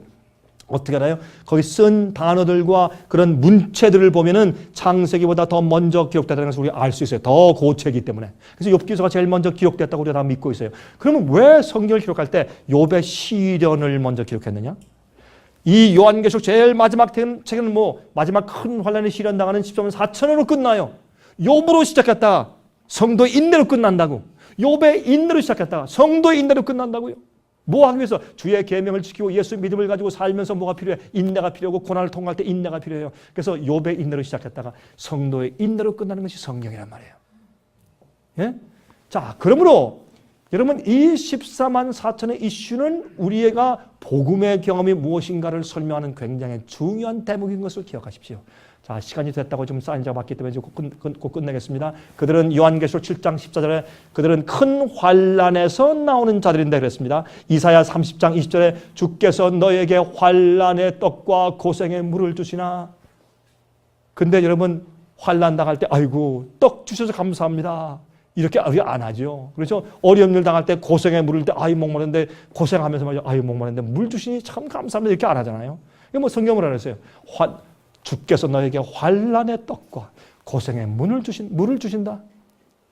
어떻게 알아요? 거기 쓴 단어들과 그런 문체들을 보면은 창세기보다 더 먼저 기록됐다는 것을 우리가 알 수 있어요. 더 고체이기 때문에. 그래서 욥기서가 제일 먼저 기록됐다고 우리가 다 믿고 있어요. 그러면 왜 성경을 기록할 때 욥의 시련을 먼저 기록했느냐? 이 요한계시록 제일 마지막 책은 마지막 큰 환란에 시련당하는 13년 4천으로 끝나요. 욥으로 시작했다. 성도의 인내로 끝난다고. 욥의 인내로 시작했다. 성도의 인내로 끝난다고요. 뭐 하기 위해서? 주의 계명을 지키고 예수 믿음을 가지고 살면서 뭐가 필요해? 인내가 필요하고 고난을 통과할 때 인내가 필요해요. 그래서 욥의 인내로 시작했다가 성도의 인내로 끝나는 것이 성경이란 말이에요. 예? 자, 그러므로 여러분 이 14만 4천의 이슈는 우리가 복음의 경험이 무엇인가를 설명하는 굉장히 중요한 대목인 것을 기억하십시오. 자, 시간이 됐다고 좀 사인자가 받기 때문에 곧 끝내겠습니다. 그들은 요한계시록 7장 14절에 그들은 큰 환란에서 나오는 자들인데 그랬습니다. 이사야 30장 20절에 주께서 너에게 환란의 떡과 고생의 물을 주시나. 근데 여러분 환란 당할 때 아이고 떡 주셔서 감사합니다. 이렇게 우리가 안 하죠. 그렇죠? 어려운 일 당할 때 고생에 물을 때 아이 목마른데 고생하면서 말이죠. 아이 목마른데 물 주시니 참 감사합니다. 이렇게 안 하잖아요. 이거 뭐 성경으로 안 했어요. 주께서 너에게 환란의 떡과 고생의 물을 주신다.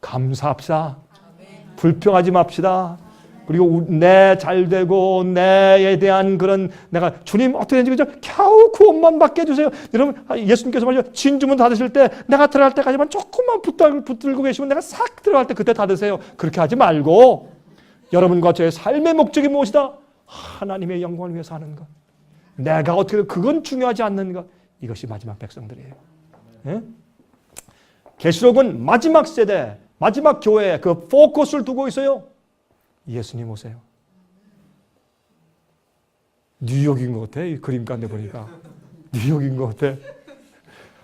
감사합시다. 불평하지 맙시다. 그리고 내 잘되고 내에 대한 그런 내가 주님 어떻게 되는지 그죠? 겨우 구원만 받게 해주세요. 여러분 예수님께서 말이죠. 진주문 닫으실 때 내가 들어갈 때까지만 조금만 붙들고 계시면 내가 싹 들어갈 때 그때 닫으세요. 그렇게 하지 말고 여러분과 저의 삶의 목적이 무엇이다? 하나님의 영광을 위해서 하는 것. 내가 어떻게 그건 중요하지 않는 것. 이것이 마지막 백성들이에요. 예? 계시록은 마지막 세대, 마지막 교회에 그 포커스를 두고 있어요. 예수님 오세요. 뉴욕인 것 같아. 이 그림 가운데 보니까. 뉴욕인 것 같아.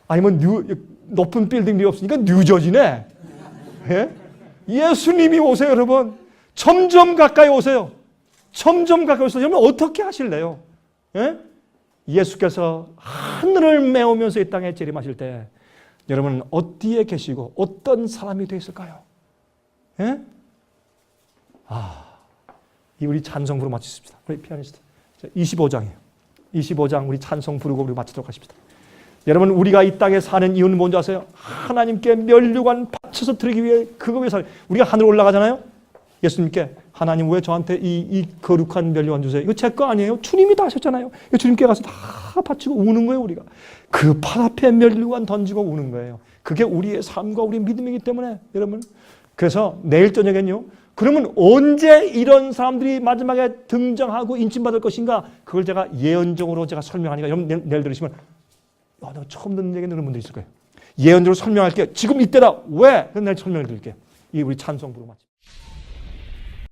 아니면 높은 빌딩들이 없으니까 뉴저지네. 예? 예수님이 오세요, 여러분. 점점 가까이 오세요. 점점 가까이 오세요. 여러분 어떻게 하실래요? 예? 예수께서 하늘을 메우면서 이 땅에 재림하실 때 여러분은 어디에 계시고 어떤 사람이 되었을까요? 예? 이 우리 찬송 부르고 마치십시다. 우리 피아니스트 25장이에요. 25장 우리 찬송 부르고 우리 마치도록 하십시다. 여러분 우리가 이 땅에 사는 이유는 뭔지 아세요? 하나님께 면류관 바쳐서 드리기 위해 그거 위해서 우리가 하늘 올라가잖아요. 예수님께 하나님 왜 저한테 이 거룩한 면류관 주세요? 이거 제 거 아니에요? 주님이 다 하셨잖아요. 주님께 가서 다 바치고 우는 거예요. 우리가 그 팔 앞에 면류관 던지고 우는 거예요. 그게 우리의 삶과 우리 믿음이기 때문에 여러분 그래서 내일 저녁엔요. 그러면 언제 이런 사람들이 마지막에 등장하고 인침받을 것인가? 그걸 제가 예언적으로 제가 설명하니까 여러분 내일 들으시면 내가 처음 듣는 얘기 들은 분들이 있을 거예요. 예언적으로 설명할게요. 지금 이때다. 왜? 내일 설명을 드릴게요. 이 우리 찬송 부르고 마치